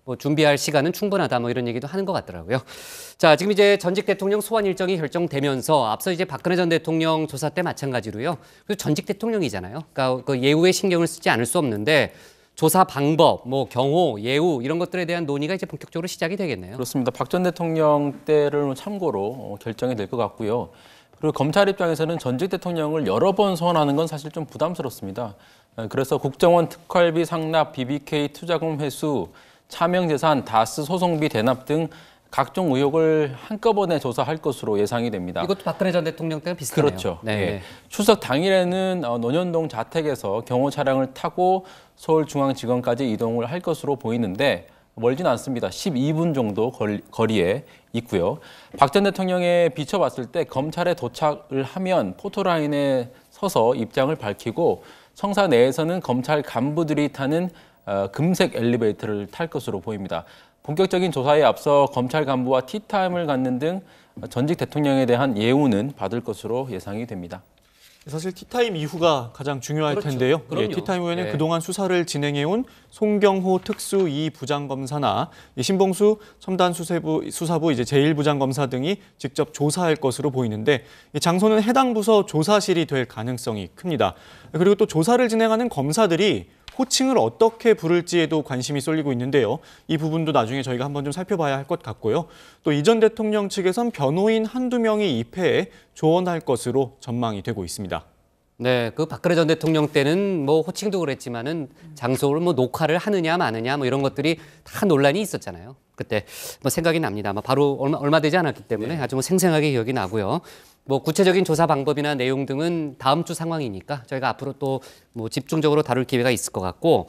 뭐 준비할 시간은 충분하다 뭐 이런 얘기도 하는 것 같더라고요. 자, 지금 이제 전직 대통령 소환 일정이 결정되면서 앞서 이제 박근혜 전 대통령 조사 때 마찬가지로요. 그리고 전직 대통령이잖아요. 그러니까 그 예우에 신경을 쓰지 않을 수 없는데 조사 방법, 뭐 경호, 예우 이런 것들에 대한 논의가 이제 본격적으로 시작이 되겠네요. 그렇습니다. 박 전 대통령 때를 참고로 결정이 될 것 같고요. 그리고 검찰 입장에서는 전직 대통령을 여러 번 소환하는 건 사실 좀 부담스럽습니다. 그래서 국정원 특활비 상납, BBK 투자금 회수, 차명재산, 다스 소송비 대납 등 각종 의혹을 한꺼번에 조사할 것으로 예상이 됩니다. 이것도 박근혜 전 대통령 때랑 비슷하네요. 그렇죠. 네. 예. 추석 당일에는 논현동 자택에서 경호 차량을 타고 서울중앙지검까지 이동을 할 것으로 보이는데 멀진 않습니다. 12분 정도 거리에 있고요. 박 전 대통령에 비춰봤을 때 검찰에 도착을 하면 포토라인에 서서 입장을 밝히고 성사 내에서는 검찰 간부들이 타는 금색 엘리베이터를 탈 것으로 보입니다. 본격적인 조사에 앞서 검찰 간부와 티타임을 갖는 등 전직 대통령에 대한 예우는 받을 것으로 예상이 됩니다. 사실 티타임 이후가 가장 중요할 그렇죠. 텐데요. 그럼요. 티타임 후에는 네. 그동안 수사를 진행해온 송경호 특수 2부장검사나 신봉수 첨단 수사부 이제 제1부장검사 등이 직접 조사할 것으로 보이는데 이 장소는 해당 부서 조사실이 될 가능성이 큽니다. 그리고 또 조사를 진행하는 검사들이 호칭을 어떻게 부를지에도 관심이 쏠리고 있는데요. 이 부분도 나중에 저희가 한번 좀 살펴봐야 할 것 같고요. 또 이 전 대통령 측에선 변호인 한두 명이 입회해 조언할 것으로 전망이 되고 있습니다. 네, 그 박근혜 전 대통령 때는 뭐 호칭도 그랬지만은 장소를 뭐 녹화를 하느냐 마느냐 뭐 이런 것들이 다 논란이 있었잖아요. 그때 뭐 생각이 납니다. 아마 바로 얼마 되지 않았기 때문에 아주 뭐 생생하게 기억이 나고요. 뭐 구체적인 조사 방법이나 내용 등은 다음 주 상황이니까 저희가 앞으로 또 뭐 집중적으로 다룰 기회가 있을 것 같고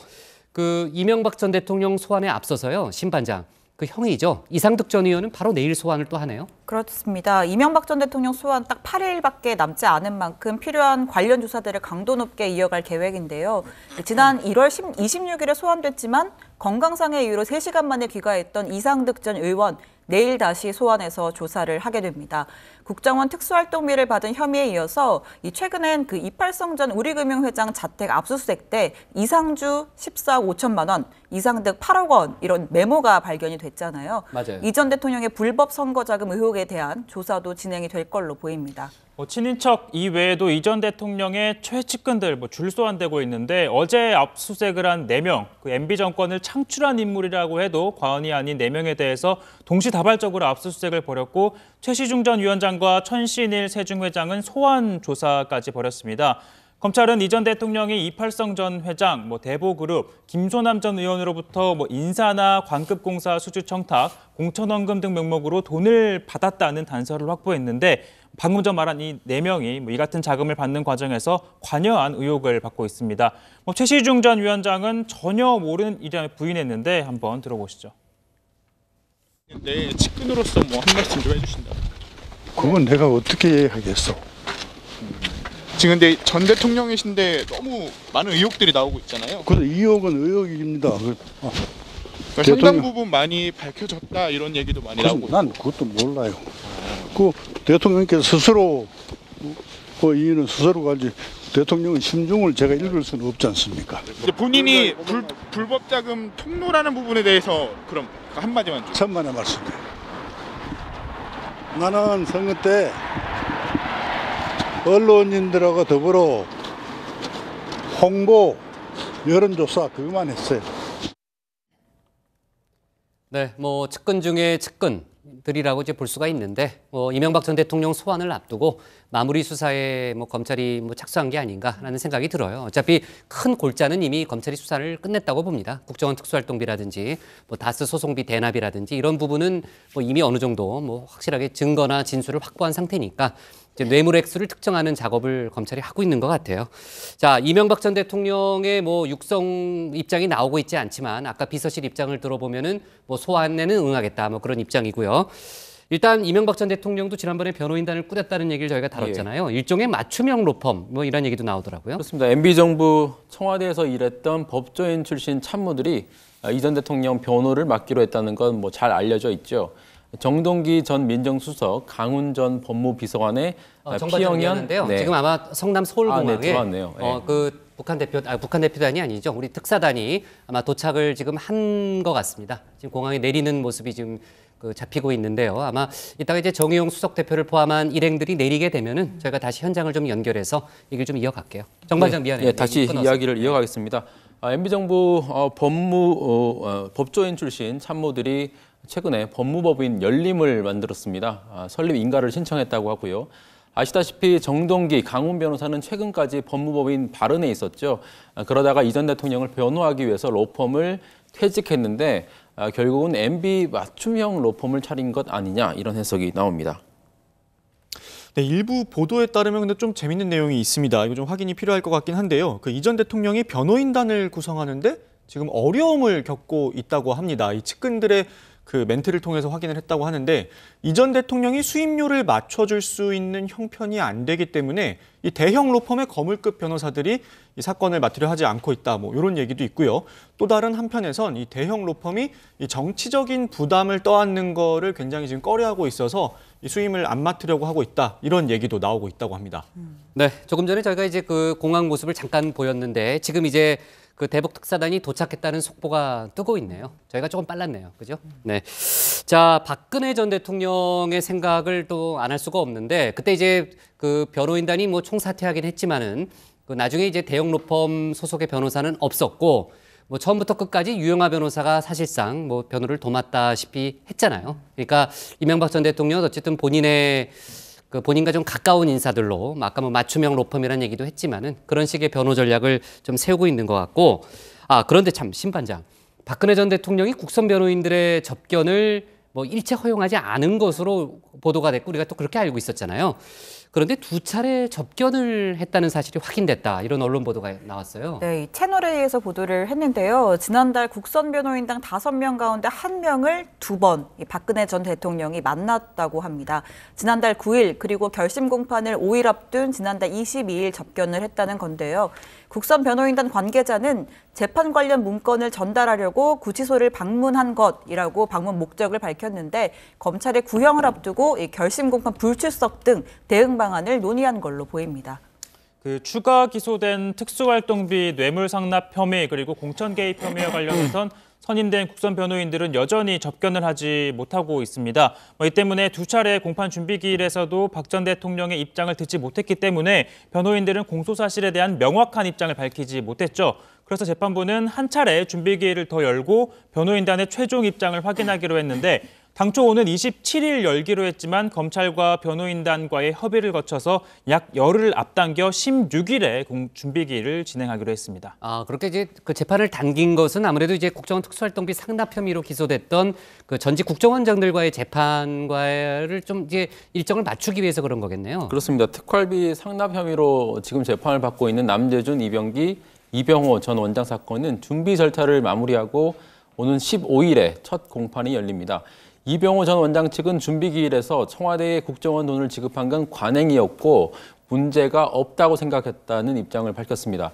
그 이명박 전 대통령 소환에 앞서서요. 신반장 그 형이죠. 이상득 전 의원은 바로 내일 소환을 또 하네요. 그렇습니다. 이명박 전 대통령 소환 딱 8일밖에 남지 않은 만큼 필요한 관련 조사들을 강도 높게 이어갈 계획인데요. 지난 1월 26일에 소환됐지만 건강상의 이유로 3시간 만에 귀가했던 이상득 전 의원 내일 다시 소환해서 조사를 하게 됩니다. 국정원 특수활동비를 받은 혐의에 이어서 최근엔 그 이팔성 전 우리금융회장 자택 압수수색 때 이상주 14억 5천만 원, 이상득 8억 원 이런 메모가 발견이 됐잖아요. 맞아요. 이 전 대통령의 불법 선거자금 의혹에 대한 조사도 진행이 될 걸로 보입니다. 친인척 이외에도 이 전 대통령의 최측근들 줄소환되고 있는데 어제 압수수색을 한 4명, 그 MB 정권을 창출한 인물이라고 해도 과언이 아닌 4명에 대해서 동시다발적으로 압수수색을 벌였고 최시중 전 위원장과 천신일 세중회장은 소환 조사까지 벌였습니다. 검찰은 이 전 대통령이 이팔성 전 회장, 대보그룹, 김소남 전 의원으로부터 인사나 관급공사 수주 청탁, 공천원금 등 명목으로 돈을 받았다는 단서를 확보했는데 방금 전 말한 이 4명이 이 같은 자금을 받는 과정에서 관여한 의혹을 받고 있습니다. 최시중 전 위원장은 전혀 모르는 일이라며 부인했는데 한번 들어보시죠. 네, 측근으로서 한 말씀 좀 해주신다. 그건 내가 어떻게 하겠어. 지금 근데 전 대통령이신데 너무 많은 의혹들이 나오고 있잖아요. 그래서 의혹은 의혹입니다. 그러니까 상당 부분 많이 밝혀졌다 이런 얘기도 많이 나오고 난 그것도 몰라요. 그 대통령께서 스스로 그 이유는 스스로 가지 대통령의 심중을 제가 읽을 수는 없지 않습니까? 이제 본인이 불법 자금 통로라는 부분에 대해서 그럼 한마디만 좀. 천만의 말씀이에요. 나는 선거 때 언론인들하고 더불어 홍보, 여론조사 그것만 했어요. 네, 측근 중에 측근들이라고 이제 볼 수가 있는데 이명박 전 대통령 소환을 앞두고 마무리 수사에 검찰이 착수한 게 아닌가라는 생각이 들어요. 어차피 큰 골자는 이미 검찰이 수사를 끝냈다고 봅니다. 국정원 특수활동비라든지 다스 소송비 대납이라든지 이런 부분은 이미 어느 정도 확실하게 증거나 진술을 확보한 상태니까 이제 뇌물 액수를 특정하는 작업을 검찰이 하고 있는 것 같아요. 자, 이명박 전 대통령의 육성 입장이 나오고 있지 않지만 아까 비서실 입장을 들어보면은 소환에는 응하겠다 그런 입장이고요. 일단 이명박 전 대통령도 지난번에 변호인단을 꾸렸다는 얘기를 저희가 다뤘잖아요. 일종의 맞춤형 로펌 이런 얘기도 나오더라고요. 그렇습니다. MB 정부 청와대에서 일했던 법조인 출신 참모들이 이 전 대통령 변호를 맡기로 했다는 건 잘 알려져 있죠. 정동기 전 민정수석, 강훈 전 법무비서관의 정반장이었는데요. 지금 아마 성남 서울공항에 들어왔네요. 그 북한 대표단이 아니죠. 우리 특사단이 아마 도착을 지금 한 것 같습니다. 지금 공항에 내리는 모습이 지금 잡히고 있는데요. 아마 이따가 이제 정의용 수석 대표를 포함한 일행들이 내리게 되면은 저희가 다시 현장을 좀 연결해서 얘기를 좀 이어갈게요. 정반장 미안해요. 다시 이야기를 이어가겠습니다. MB정부 법조인 출신 참모들이 최근에 법무법인 열림을 만들었습니다. 설립 인가를 신청했다고 하고요. 아시다시피 정동기, 강훈 변호사는 최근까지 법무법인 바른에 있었죠. 그러다가 이 전 대통령을 변호하기 위해서 로펌을 퇴직했는데 결국은 MB 맞춤형 로펌을 차린 것 아니냐 이런 해석이 나옵니다. 네, 일부 보도에 따르면 근데 좀 재밌는 내용이 있습니다. 이거 좀 확인이 필요할 것 같긴 한데요. 이 전 대통령이 변호인단을 구성하는데 지금 어려움을 겪고 있다고 합니다. 이 측근들의 멘트를 통해서 확인을 했다고 하는데 이 전 대통령이 수임료를 맞춰줄 수 있는 형편이 안 되기 때문에 이 대형 로펌의 거물급 변호사들이 이 사건을 맡으려 하지 않고 있다. 이런 얘기도 있고요. 또 다른 한편에선 이 대형 로펌이 이 정치적인 부담을 떠안는 거를 굉장히 지금 꺼려하고 있어서 이 수임을 안 맡으려고 하고 있다. 이런 얘기도 나오고 있다고 합니다. 네, 조금 전에 저희가 이제 공항 모습을 잠깐 보였는데 지금 이제 대북 특사단이 도착했다는 속보가 뜨고 있네요. 저희가 조금 빨랐네요. 그죠? 네. 자, 박근혜 전 대통령의 생각을 또 안 할 수가 없는데 그때 이제 변호인단이 총사퇴하긴 했지만은 나중에 이제 대형 로펌 소속의 변호사는 없었고 처음부터 끝까지 유영하 변호사가 사실상 변호를 도맡다시피 했잖아요. 그러니까 이명박 전 대통령은 어쨌든 본인과 좀 가까운 인사들로 아까 맞춤형 로펌이라는 얘기도 했지만은 그런 식의 변호 전략을 좀 세우고 있는 것 같고 그런데 참 신반장 박근혜 전 대통령이 국선 변호인들의 접견을 일체 허용하지 않은 것으로 보도가 됐고 우리가 또 그렇게 알고 있었잖아요. 그런데 2차례 접견을 했다는 사실이 확인됐다. 이런 언론 보도가 나왔어요. 네, 이 채널A에서 보도를 했는데요. 지난달 국선 변호인당 5명 가운데 1명을 2번 박근혜 전 대통령이 만났다고 합니다. 지난달 9일 그리고 결심 공판을 5일 앞둔 지난달 22일 접견을 했다는 건데요. 국선 변호인단 관계자는 재판 관련 문건을 전달하려고 구치소를 방문한 것이라고 방문 목적을 밝혔는데 검찰의 구형을 앞두고 이 결심 공판 불출석 등 대응 방안을 논의한 걸로 보입니다. 추가 기소된 특수활동비 뇌물 상납 혐의 그리고 공천 개입 혐의와 관련해선 선임된 국선 변호인들은 여전히 접견을 하지 못하고 있습니다. 이 때문에 2차례 공판 준비기일에서도 박 전 대통령의 입장을 듣지 못했기 때문에 변호인들은 공소 사실에 대한 명확한 입장을 밝히지 못했죠. 그래서 재판부는 한 차례 준비기일을 더 열고 변호인단의 최종 입장을 확인하기로 했는데 당초 오는 27일 열기로 했지만 검찰과 변호인단과의 협의를 거쳐서 약 열흘 앞당겨 16일에 준비기일을 진행하기로 했습니다. 그렇게 이제 재판을 당긴 것은 아무래도 이제 국정원 특수활동비 상납 혐의로 기소됐던 전직 국정원장들과의 재판과를 좀 이제 일정을 맞추기 위해서 그런 거겠네요. 그렇습니다. 특활비 상납 혐의로 지금 재판을 받고 있는 남재준, 이병기, 이병호 전 원장 사건은 준비 절차를 마무리하고 오는 15일에 첫 공판이 열립니다. 이병호 전 원장 측은 준비기일에서 청와대에 국정원 돈을 지급한 건 관행이었고 문제가 없다고 생각했다는 입장을 밝혔습니다.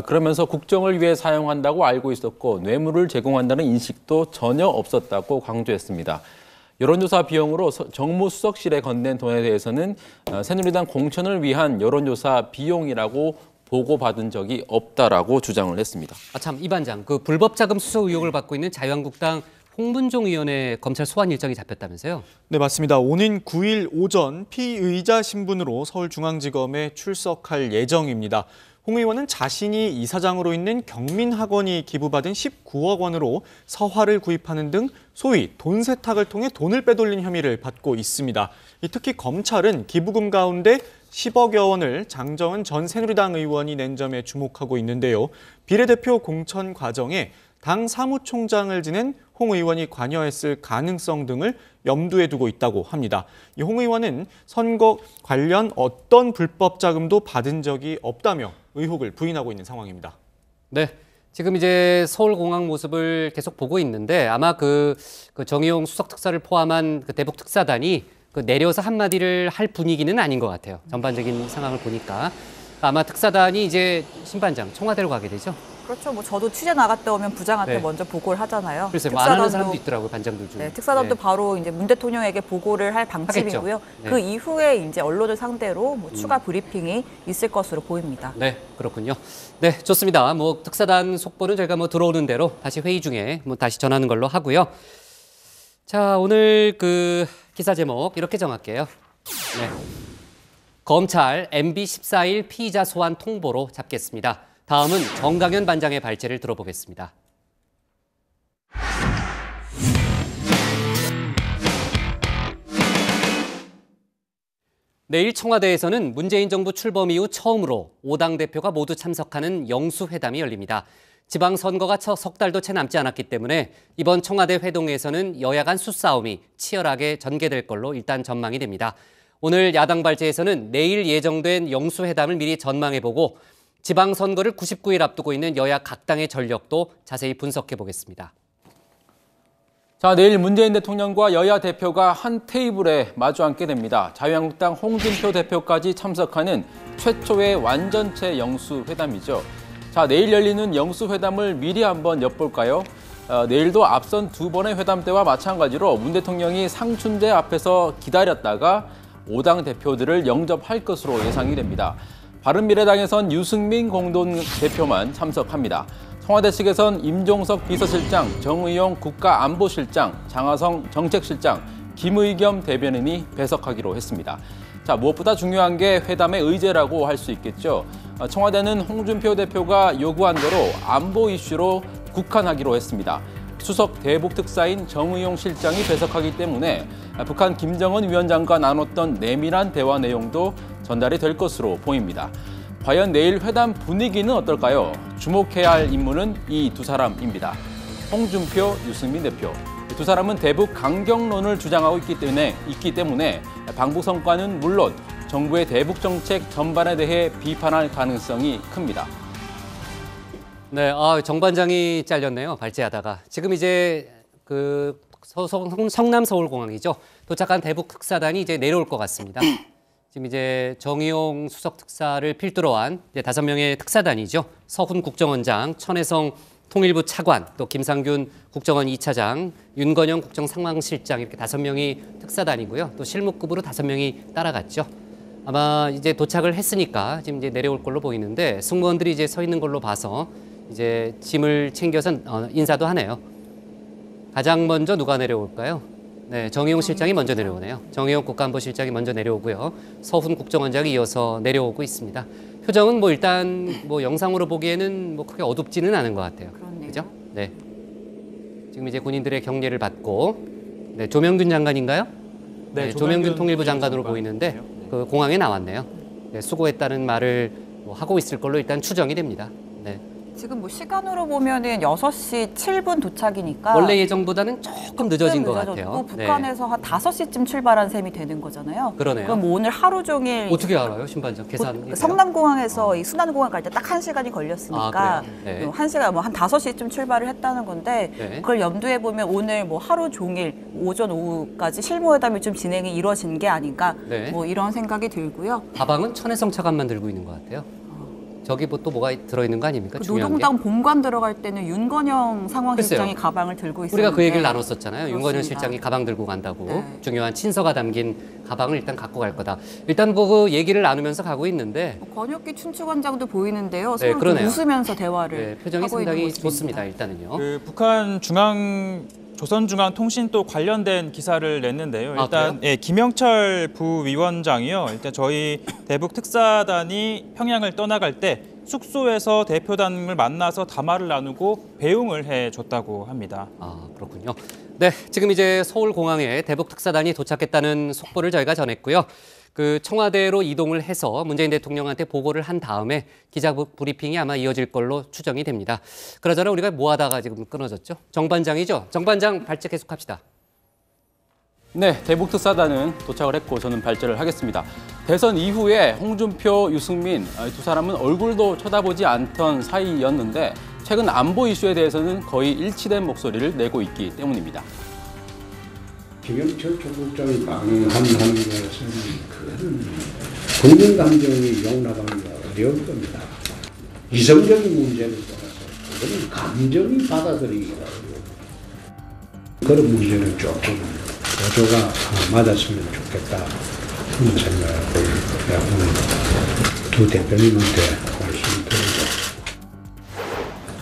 그러면서 국정을 위해 사용한다고 알고 있었고 뇌물을 제공한다는 인식도 전혀 없었다고 강조했습니다. 여론조사 비용으로 정무수석실에 건넨 돈에 대해서는 새누리당 공천을 위한 여론조사 비용이라고 보고받은 적이 없다라고 주장을 했습니다. 참, 이 반장, 불법 자금 수수 의혹을 받고 있는 자유한국당 홍문종 의원의 검찰 소환 일정이 잡혔다면서요? 네, 맞습니다. 오는 9일 오전 피의자 신분으로 서울중앙지검에 출석할 예정입니다. 홍 의원은 자신이 이사장으로 있는 경민학원이 기부받은 19억 원으로 서화를 구입하는 등 소위 돈 세탁을 통해 돈을 빼돌린 혐의를 받고 있습니다. 특히 검찰은 기부금 가운데 10억여 원을 장정은 전 새누리당 의원이 낸 점에 주목하고 있는데요. 비례대표 공천 과정에 당 사무총장을 지낸 홍 의원이 관여했을 가능성 등을 염두에 두고 있다고 합니다. 이 홍 의원은 선거 관련 어떤 불법 자금도 받은 적이 없다며 의혹을 부인하고 있는 상황입니다. 네, 지금 이제 서울공항 모습을 계속 보고 있는데 아마 정의용 수석특사를 포함한 대북 특사단이 내려서 한마디를 할 분위기는 아닌 것 같아요. 전반적인 상황을 보니까 아마 특사단이 이제 신반장 청와대로 가게 되죠. 그렇죠. 뭐 저도 취재 나갔다 오면 부장한테 네. 먼저 보고를 하잖아요. 글쎄, 안 하는 사람도 있더라고요, 반장들 중에. 네, 특사단도 네. 바로 이제 문 대통령에게 보고를 할 방침이고요. 네. 그 이후에 이제 언론을 상대로 뭐 추가 브리핑이 있을 것으로 보입니다. 네, 그렇군요. 네, 좋습니다. 뭐 특사단 속보는 저희가 뭐 들어오는 대로 다시 회의 중에 뭐 다시 전하는 걸로 하고요. 자, 오늘 그 기사 제목 이렇게 정할게요. 네. 검찰 MB 14일 피의자 소환 통보로 잡겠습니다. 다음은 정강현 반장의 발제를 들어보겠습니다. 내일 청와대에서는 문재인 정부 출범 이후 처음으로 5당 대표가 모두 참석하는 영수회담이 열립니다. 지방선거가 석 달도 채 남지 않았기 때문에 이번 청와대 회동에서는 여야 간 수싸움이 치열하게 전개될 걸로 일단 전망이 됩니다. 오늘 야당 발제에서는 내일 예정된 영수회담을 미리 전망해보고 지방선거를 99일 앞두고 있는 여야 각 당의 전력도 자세히 분석해보겠습니다. 자, 내일 문재인 대통령과 여야 대표가 한 테이블에 마주 앉게 됩니다. 자유한국당 홍준표 대표까지 참석하는 최초의 완전체 영수회담이죠. 자, 내일 열리는 영수회담을 미리 한번 엿볼까요? 내일도 앞선 두 번의 회담 때와 마찬가지로 문 대통령이 상춘제 앞에서 기다렸다가 5당 대표들을 영접할 것으로 예상이 됩니다. 바른미래당에선 유승민 공동대표만 참석합니다. 청와대 측에선 임종석 비서실장, 정의용 국가안보실장, 장하성 정책실장, 김의겸 대변인이 배석하기로 했습니다. 자, 무엇보다 중요한 게 회담의 의제라고 할 수 있겠죠. 청와대는 홍준표 대표가 요구한 대로 안보 이슈로 국한하기로 했습니다. 수석 대북 특사인 정의용 실장이 배석하기 때문에 북한 김정은 위원장과 나눴던 내밀한 대화 내용도 전달이 될 것으로 보입니다. 과연 내일 회담 분위기는 어떨까요? 주목해야 할 인물은 이 두 사람입니다. 홍준표, 유승민 대표. 두 사람은 대북 강경론을 주장하고 있기 때문에 방북 성과는 물론 정부의 대북 정책 전반에 대해 비판할 가능성이 큽니다. 네, 정 반장이 잘렸네요. 발제하다가. 지금 이제 그 성남 서울공항이죠. 도착한 대북 특사단이 이제 내려올 것 같습니다. 지금 이제 정의용 수석 특사를 필두로 한 이제 5명의 특사단이죠. 서훈 국정원장, 천혜성 통일부 차관, 또 김상균 국정원 2차장, 윤건영 국정상황실장 이렇게 5명이 특사단이고요. 또 실무급으로 5명이 따라갔죠. 아마 이제 도착을 했으니까 지금 이제 내려올 걸로 보이는데 승무원들이 이제 서 있는 걸로 봐서 이제 짐을 챙겨서 인사도 하네요. 가장 먼저 누가 내려올까요? 네, 정의용 실장이 먼저 내려오네요. 정의용 국가안보실장이 먼저 내려오고요. 서훈 국정원장이 이어서 내려오고 있습니다. 표정은 뭐 일단 뭐 영상으로 보기에는 뭐 크게 어둡지는 않은 것 같아요. 그죠? 네. 지금 이제 군인들의 격려를 받고, 네, 조명균 장관인가요? 네, 조명균 통일부 장관으로 보이는데 그 공항에 나왔네요. 네, 수고했다는 말을 뭐 하고 있을 걸로 일단 추정이 됩니다. 네. 지금 뭐 시간으로 보면은 6시 7분 도착이니까 원래 예정보다는 조금 늦어진 것 같아요. 북한에서 한 5시쯤 출발한 셈이 되는 거잖아요. 그러네요. 그럼 뭐 오늘 하루 종일 어떻게 알아요, 신반장? 계산. 성남공항에서 이 순환공항 갈 때 딱 1시간이 걸렸으니까 네. 1시간 뭐 한 5시쯤 출발을 했다는 건데 네. 그걸 염두에 보면 오늘 뭐 하루 종일 오전 오후까지 실무회담이 좀 진행이 이루어진 게 아닌가 네. 뭐 이런 생각이 들고요. 가방은 천혜성 차관만 들고 있는 것 같아요. 저기 뭐 또 뭐가 들어있는 거 아닙니까? 중요한 노동당 게. 본관 들어갈 때는 윤건영 상황실장이 글쎄요. 가방을 들고 있었는데 우리가 그 얘기를 나눴었잖아요. 그렇습니다. 윤건영 실장이 가방 들고 간다고. 네. 중요한 친서가 담긴 가방을 일단 갖고 갈 거다. 일단 뭐 그 얘기를 나누면서 가고 있는데 권혁기 춘추관장도 보이는데요. 네, 서로 그러네요. 웃으면서 대화를 네, 표정이 하고 있는 상당히 모습입니다. 좋습니다. 일단은요. 그 북한 조선중앙통신도 관련된 기사를 냈는데요. 일단 김영철 부위원장이요. 일단 저희 대북 특사단이 평양을 떠나갈 때 숙소에서 대표단을 만나서 담화를 나누고 배웅을 해줬다고 합니다. 아, 그렇군요. 네, 지금 이제 서울공항에 대북 특사단이 도착했다는 속보를 저희가 전했고요. 그 청와대로 이동을 해서 문재인 대통령한테 보고를 한 다음에 기자 브리핑이 아마 이어질 걸로 추정이 됩니다. 그러잖아 우리가 뭐 하다가 지금 끊어졌죠? 정 반장이죠? 정 반장 발제 계속합시다. 네, 대북 특사단은 도착을 했고 저는 발제를 하겠습니다. 대선 이후에 홍준표, 유승민 두 사람은 얼굴도 쳐다보지 않던 사이였는데 최근 안보 이슈에 대해서는 거의 일치된 목소리를 내고 있기 때문입니다. 김영철 총국장이 방한하는 것은 큰 국민 감정이 용납하기가 어려울 겁니다. 이성적인 문제를 떠나서 그건 감정이 받아들이기가 어려워. 그런 문제는 조금 보조가 맞았으면 좋겠다 그런 생각을 두 대표님한테 말씀드리고.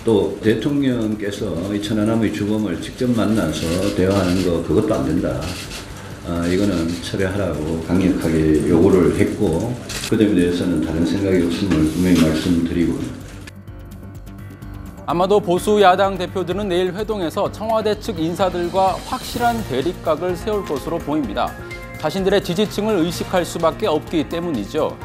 또 대통령께서 이 천안함의 주범을 직접 만나서 대화하는 거 그것도 안 된다. 이거는 철회하라고 강력하게 요구를 했고 그 점에 대해서는 다른 생각이 없음을 분명히 말씀드리고. 아마도 보수 야당 대표들은 내일 회동에서 청와대 측 인사들과 확실한 대립각을 세울 것으로 보입니다. 자신들의 지지층을 의식할 수밖에 없기 때문이죠.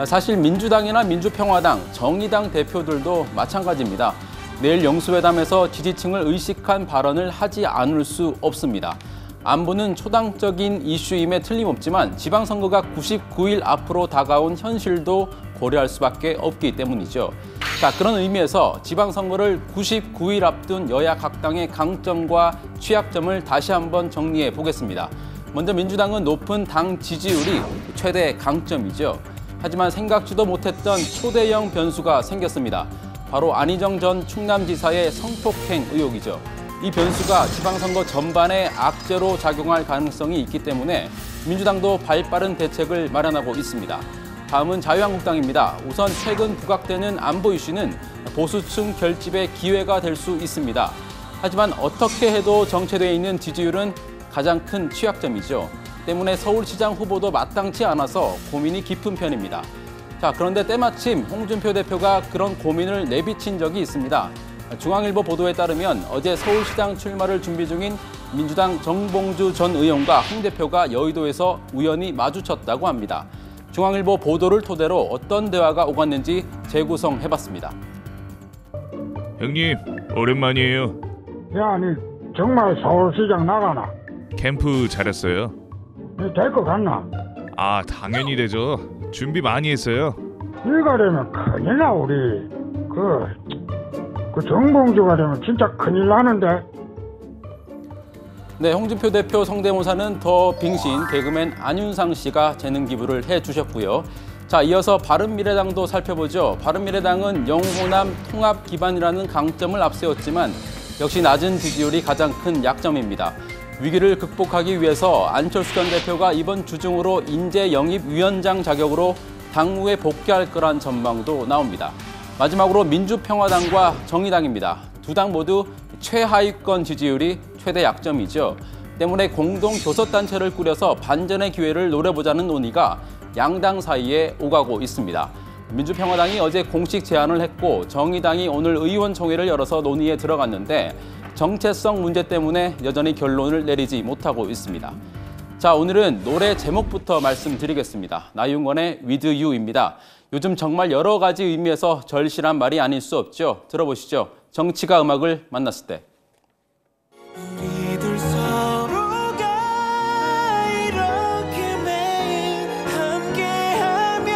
사실 민주당이나 민주평화당, 정의당 대표들도 마찬가지입니다. 내일 영수회담에서 지지층을 의식한 발언을 하지 않을 수 없습니다. 안보는 초당적인 이슈임에 틀림없지만 지방선거가 99일 앞으로 다가온 현실도 고려할 수밖에 없기 때문이죠. 자, 그런 의미에서 지방선거를 99일 앞둔 여야 각 당의 강점과 취약점을 다시 한번 정리해 보겠습니다. 먼저 민주당은 높은 당 지지율이 최대 강점이죠. 하지만 생각지도 못했던 초대형 변수가 생겼습니다. 바로 안희정 전 충남지사의 성폭행 의혹이죠. 이 변수가 지방선거 전반에 악재로 작용할 가능성이 있기 때문에 민주당도 발빠른 대책을 마련하고 있습니다. 다음은 자유한국당입니다. 우선 최근 부각되는 안보 이슈는 보수층 결집의 기회가 될 수 있습니다. 하지만 어떻게 해도 정체되어 있는 지지율은 가장 큰 취약점이죠. 때문에 서울시장 후보도 마땅치 않아서 고민이 깊은 편입니다. 자, 그런데 때마침 홍준표 대표가 그런 고민을 내비친 적이 있습니다. 중앙일보 보도에 따르면 어제 서울시장 출마를 준비 중인 민주당 정봉주 전 의원과 홍 대표가 여의도에서 우연히 마주쳤다고 합니다. 중앙일보 보도를 토대로 어떤 대화가 오갔는지 재구성해봤습니다. 형님, 오랜만이에요. 야, 니 정말 서울시장 나가나? 캠프 잘했어요? 니 될 것 같나? 아, 당연히 되죠. 준비 많이 했어요. 이가 되면 큰일 나, 우리. 그 정봉주가 되면 진짜 큰일 나는데. 네, 홍준표 대표 성대모사는 더 빙신 개그맨 안윤상 씨가 재능 기부를 해주셨고요. 자, 이어서 바른미래당도 살펴보죠. 바른미래당은 영호남 통합 기반이라는 강점을 앞세웠지만 역시 낮은 지지율이 가장 큰 약점입니다. 위기를 극복하기 위해서 안철수 전 대표가 이번 주중으로 인재 영입 위원장 자격으로 당무에 복귀할 거란 전망도 나옵니다. 마지막으로 민주평화당과 정의당입니다. 두 당 모두 최하위권 지지율이 최대 약점이죠. 때문에 공동 교섭단체를 꾸려서 반전의 기회를 노려보자는 논의가 양당 사이에 오가고 있습니다. 민주평화당이 어제 공식 제안을 했고 정의당이 오늘 의원총회를 열어서 논의에 들어갔는데 정체성 문제 때문에 여전히 결론을 내리지 못하고 있습니다. 자, 오늘은 노래 제목부터 말씀드리겠습니다. 나윤건의 With You입니다. 요즘 정말 여러 가지 의미에서 절실한 말이 아닐 수 없죠. 들어보시죠. 정치가 음악을 만났을 때. 우리들 서로가 이렇게 매일 함께하면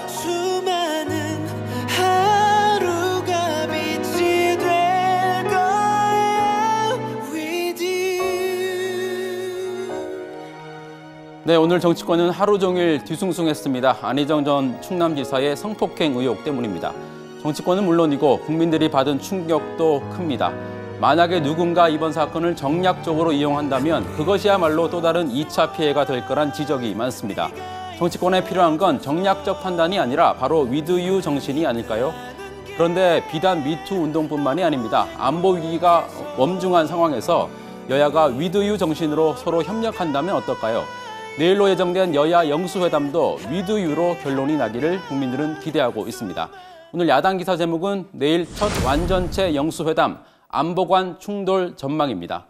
수많은 하루가 빛이 될 거야 with you. 네, 오늘 정치권은 하루 종일 뒤숭숭했습니다. 안희정 전 충남지사의 성폭행 의혹 때문입니다. 정치권은 물론이고 국민들이 받은 충격도 큽니다. 만약에 누군가 이번 사건을 정략적으로 이용한다면 그것이야말로 또 다른 2차 피해가 될 거란 지적이 많습니다. 정치권에 필요한 건 정략적 판단이 아니라 바로 with you 정신이 아닐까요? 그런데 비단 미투 운동뿐만이 아닙니다. 안보 위기가 엄중한 상황에서 여야가 with you 정신으로 서로 협력한다면 어떨까요? 내일로 예정된 여야 영수회담도 with you로 결론이 나기를 국민들은 기대하고 있습니다. 오늘 야당 기사 제목은 내일 첫 완전체 영수회담, 안보관 충돌 전망입니다.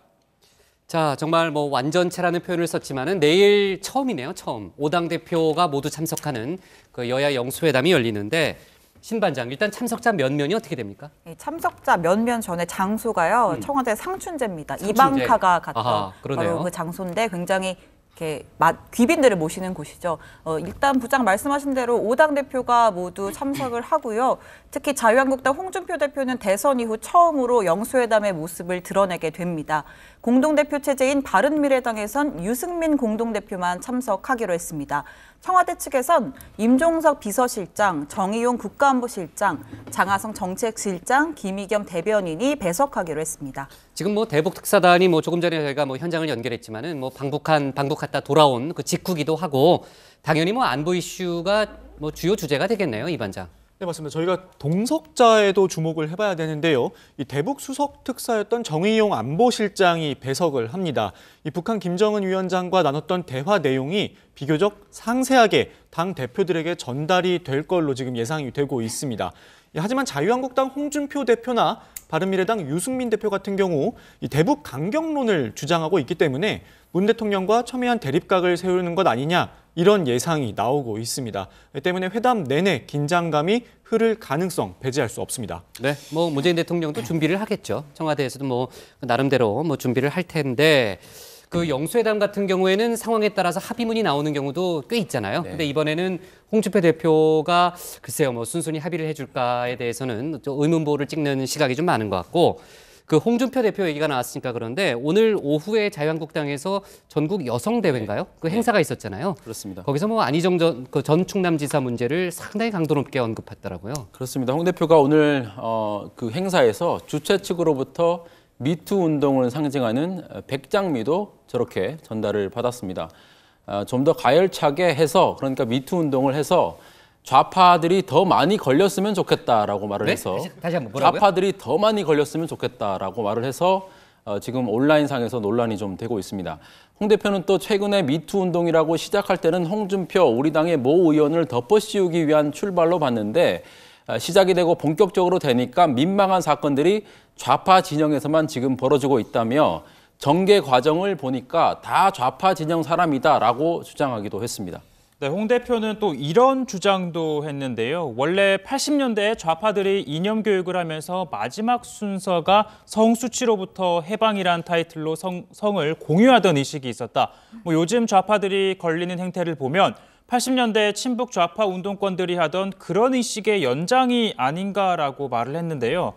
자, 정말 뭐 완전체라는 표현을 썼지만은 내일 처음이네요, 처음. 5당 대표가 모두 참석하는 그 여야 영수회담이 열리는데 신반장, 일단 참석자 면면이 어떻게 됩니까? 참석자 면면 전에 장소가요. 청와대 상춘제입니다. 상춘제. 이방카가 갔던 아하, 그러네요. 바로 그 장소인데 굉장히 이렇게 귀빈들을 모시는 곳이죠. 일단 부장 말씀하신 대로 5당 대표가 모두 참석을 하고요. 특히 자유한국당 홍준표 대표는 대선 이후 처음으로 영수회담의 모습을 드러내게 됩니다. 공동대표 체제인 바른미래당에선 유승민 공동대표만 참석하기로 했습니다. 청와대 측에선 임종석 비서실장, 정의용 국가안보실장, 장하성 정책실장, 김의겸 대변인이 배석하기로 했습니다. 지금 뭐 대북 특사단이 뭐 조금 전에 저희가 뭐 현장을 연결했지만은 뭐 방북갔다 돌아온 그 직후기도 하고 당연히 뭐 안보 이슈가 뭐 주요 주제가 되겠네요, 이 반장. 네, 맞습니다. 저희가 동석자에도 주목을 해봐야 되는데요. 이 대북 수석 특사였던 정의용 안보실장이 배석을 합니다. 이 북한 김정은 위원장과 나눴던 대화 내용이 비교적 상세하게 당 대표들에게 전달이 될 걸로 지금 예상이 되고 있습니다. 하지만 자유한국당 홍준표 대표나 바른미래당 유승민 대표 같은 경우 이 대북 강경론을 주장하고 있기 때문에 문 대통령과 첨예한 대립각을 세우는 것 아니냐 이런 예상이 나오고 있습니다. 때문에 회담 내내 긴장감이 흐를 가능성 배제할 수 없습니다. 네, 뭐 문재인 대통령도 준비를 하겠죠. 청와대에서도 뭐 나름대로 뭐 준비를 할 텐데 그 영수회담 같은 경우에는 상황에 따라서 합의문이 나오는 경우도 꽤 있잖아요. 근데 이번에는 홍준표 대표가 글쎄요, 뭐 순순히 합의를 해줄까에 대해서는 좀 의문보를 찍는 시각이 좀 많은 것 같고. 그 홍준표 대표 얘기가 나왔으니까 그런데 오늘 오후에 자유한국당에서 전국 여성대회인가요? 그 행사가 있었잖아요. 그렇습니다. 거기서 뭐 안희정 전 충남지사 문제를 상당히 강도 높게 언급했더라고요. 그렇습니다. 홍 대표가 오늘 그 행사에서 주최 측으로부터 미투 운동을 상징하는 백장미도 저렇게 전달을 받았습니다. 좀 더 가열차게 해서 그러니까 미투 운동을 해서 좌파들이 더 많이 걸렸으면 좋겠다라고 말을 해서 다시 한번 뭐라고요? 좌파들이 더 많이 걸렸으면 좋겠다라고 말을 해서 지금 온라인상에서 논란이 좀 되고 있습니다. 홍 대표는 또 최근에 미투 운동이라고 시작할 때는 홍준표 우리 당의 모 의원을 덮어씌우기 위한 출발로 봤는데 시작이 되고 본격적으로 되니까 민망한 사건들이 좌파 진영에서만 지금 벌어지고 있다며 전개 과정을 보니까 다 좌파 진영 사람이다라고 주장하기도 했습니다. 네, 홍 대표는 또 이런 주장도 했는데요. 원래 80년대에 좌파들이 이념 교육을 하면서 마지막 순서가 성수치로부터 해방이란 타이틀로 성을 공유하던 의식이 있었다. 뭐 요즘 좌파들이 걸리는 행태를 보면 80년대 친북 좌파 운동권들이 하던 그런 의식의 연장이 아닌가라고 말을 했는데요.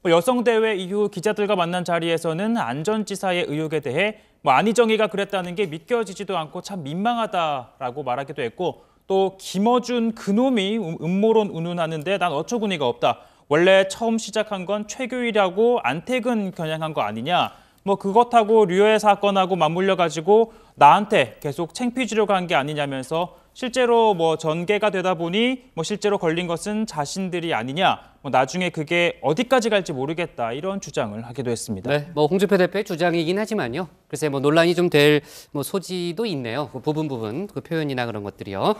여성대회 이후 기자들과 만난 자리에서는 안전지사의 의혹에 대해 안희정이가 그랬다는 게 믿겨지지도 않고 참 민망하다라고 말하기도 했고 또 김어준 그놈이 음모론 운운하는데 난 어처구니가 없다. 원래 처음 시작한 건 최규일하고 안택은 겨냥한 거 아니냐. 뭐 그것하고 류해 사건하고 맞물려가지고 나한테 계속 창피 주려고 한 게 아니냐면서 실제로 뭐 전개가 되다 보니 뭐 실제로 걸린 것은 자신들이 아니냐. 뭐 나중에 그게 어디까지 갈지 모르겠다 이런 주장을 하기도 했습니다. 네, 뭐 홍준표 대표의 주장이긴 하지만요. 글쎄 뭐 논란이 좀 될 뭐 소지도 있네요. 그 부분 그 표현이나 그런 것들이요.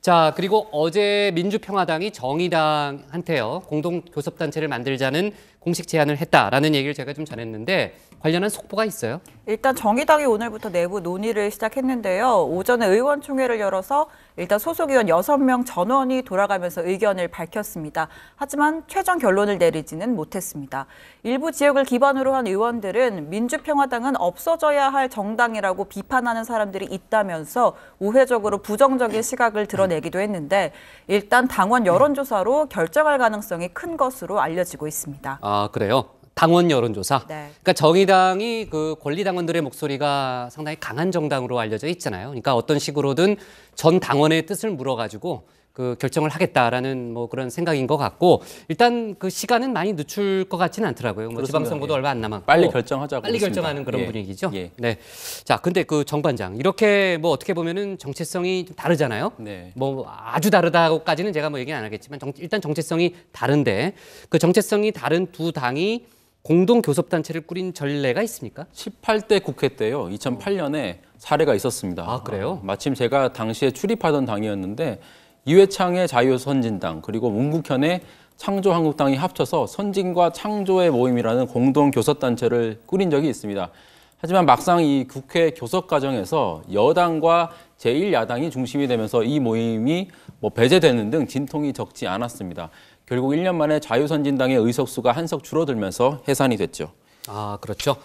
자, 그리고 어제 민주평화당이 정의당한테요. 공동교섭단체를 만들자는 공식 제안을 했다라는 얘기를 제가 좀 전했는데 관련한 속보가 있어요? 일단 정의당이 오늘부터 내부 논의를 시작했는데요. 오전에 의원총회를 열어서 일단 소속 의원 6명 전원이 돌아가면서 의견을 밝혔습니다. 하지만 최종 결론을 내리지는 못했습니다. 일부 지역을 기반으로 한 의원들은 민주평화당은 없어져야 할 정당이라고 비판하는 사람들이 있다면서 우회적으로 부정적인 시각을 드러내기도 했는데 일단 당원 여론조사로 결정할 가능성이 큰 것으로 알려지고 있습니다. 아, 그래요? 당원 여론조사. 네. 그러니까 정의당이 그 권리당원들의 목소리가 상당히 강한 정당으로 알려져 있잖아요. 그러니까 어떤 식으로든 전 당원의 뜻을 물어가지고 그 결정을 하겠다라는 뭐 그런 생각인 것 같고 일단 그 시간은 많이 늦출 것 같지는 않더라고요. 뭐 지방선거도 얼마 안 남았고 빨리 결정하자고 빨리 있습니다. 결정하는 그런 예. 분위기죠. 예. 네. 자, 근데 그 정반장 이렇게 뭐 어떻게 보면은 정체성이 좀 다르잖아요. 네. 뭐 아주 다르다고까지는 제가 뭐 얘기는 안 하겠지만 일단 정체성이 다른데 그 정체성이 다른 두 당이 공동교섭단체를 꾸린 전례가 있습니까? 18대 국회 때요. 2008년에 사례가 있었습니다. 아, 그래요? 마침 제가 당시에 출입하던 당이었는데 이회창의 자유선진당 그리고 문국현의 창조한국당이 합쳐서 선진과 창조의 모임이라는 공동교섭단체를 꾸린 적이 있습니다. 하지만 막상 이 국회 교섭 과정에서 여당과 제1야당이 중심이 되면서 이 모임이 뭐 배제되는 등 진통이 적지 않았습니다. 결국 1년 만에 자유선진당의 의석수가 한석 줄어들면서 해산이 됐죠. 아, 그렇죠.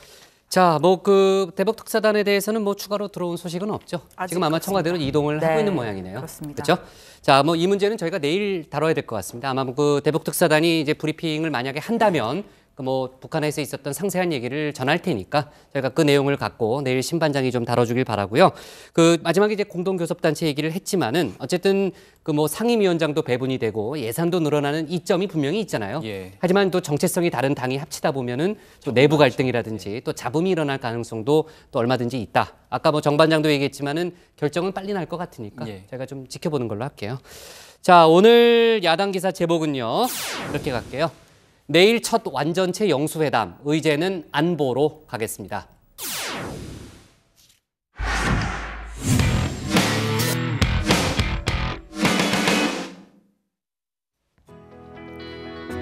자, 뭐 그 대북 특사단에 대해서는 뭐 추가로 들어온 소식은 없죠. 지금 아마 그렇습니다. 청와대로 이동을 하고 네, 있는 모양이네요. 그렇습니다. 그렇죠? 자, 뭐 이 문제는 저희가 내일 다뤄야 될 것 같습니다. 아마 그 대북 특사단이 이제 브리핑을 만약에 한다면 그 뭐 북한에서 있었던 상세한 얘기를 전할 테니까 저희가 그 내용을 갖고 내일 신반장이 좀 다뤄주길 바라고요. 그 마지막에 이제 공동교섭단체 얘기를 했지만은 어쨌든 그 뭐 상임위원장도 배분이 되고 예산도 늘어나는 이점이 분명히 있잖아요. 예. 하지만 또 정체성이 다른 당이 합치다 보면은 또 내부 갈등이라든지 또 잡음이 일어날 가능성도 또 얼마든지 있다. 아까 뭐 정반장도 얘기했지만은 결정은 빨리 날 것 같으니까 예. 제가 좀 지켜보는 걸로 할게요. 자, 오늘 야당 기사 제목은요. 이렇게 갈게요. 내일 첫 완전체 영수회담, 의제는 안보로 가겠습니다.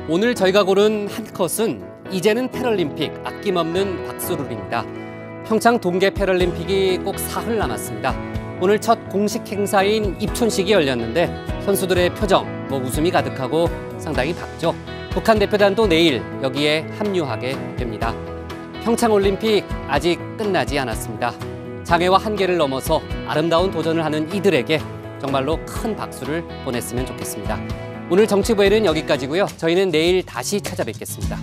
오늘 저희가 고른 한 컷은 이제는 패럴림픽 아낌없는 박수룰입니다. 평창 동계 패럴림픽이 꼭 사흘 남았습니다. 오늘 첫 공식 행사인 입촌식이 열렸는데 선수들의 표정, 웃음이 가득하고 상당히 밝죠. 북한 대표단도 내일 여기에 합류하게 됩니다. 평창 올림픽 아직 끝나지 않았습니다. 장애와 한계를 넘어서 아름다운 도전을 하는 이들에게 정말로 큰 박수를 보냈으면 좋겠습니다. 오늘 정치부에는 여기까지고요. 저희는 내일 다시 찾아뵙겠습니다.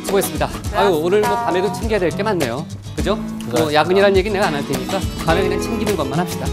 수고했습니다. 아유, 오늘 뭐 밤에도 챙겨야 될 게 많네요. 그죠? 뭐 야근이라는 얘기 내가 안 할 테니까 밤에 그냥 챙기는 것만 합시다.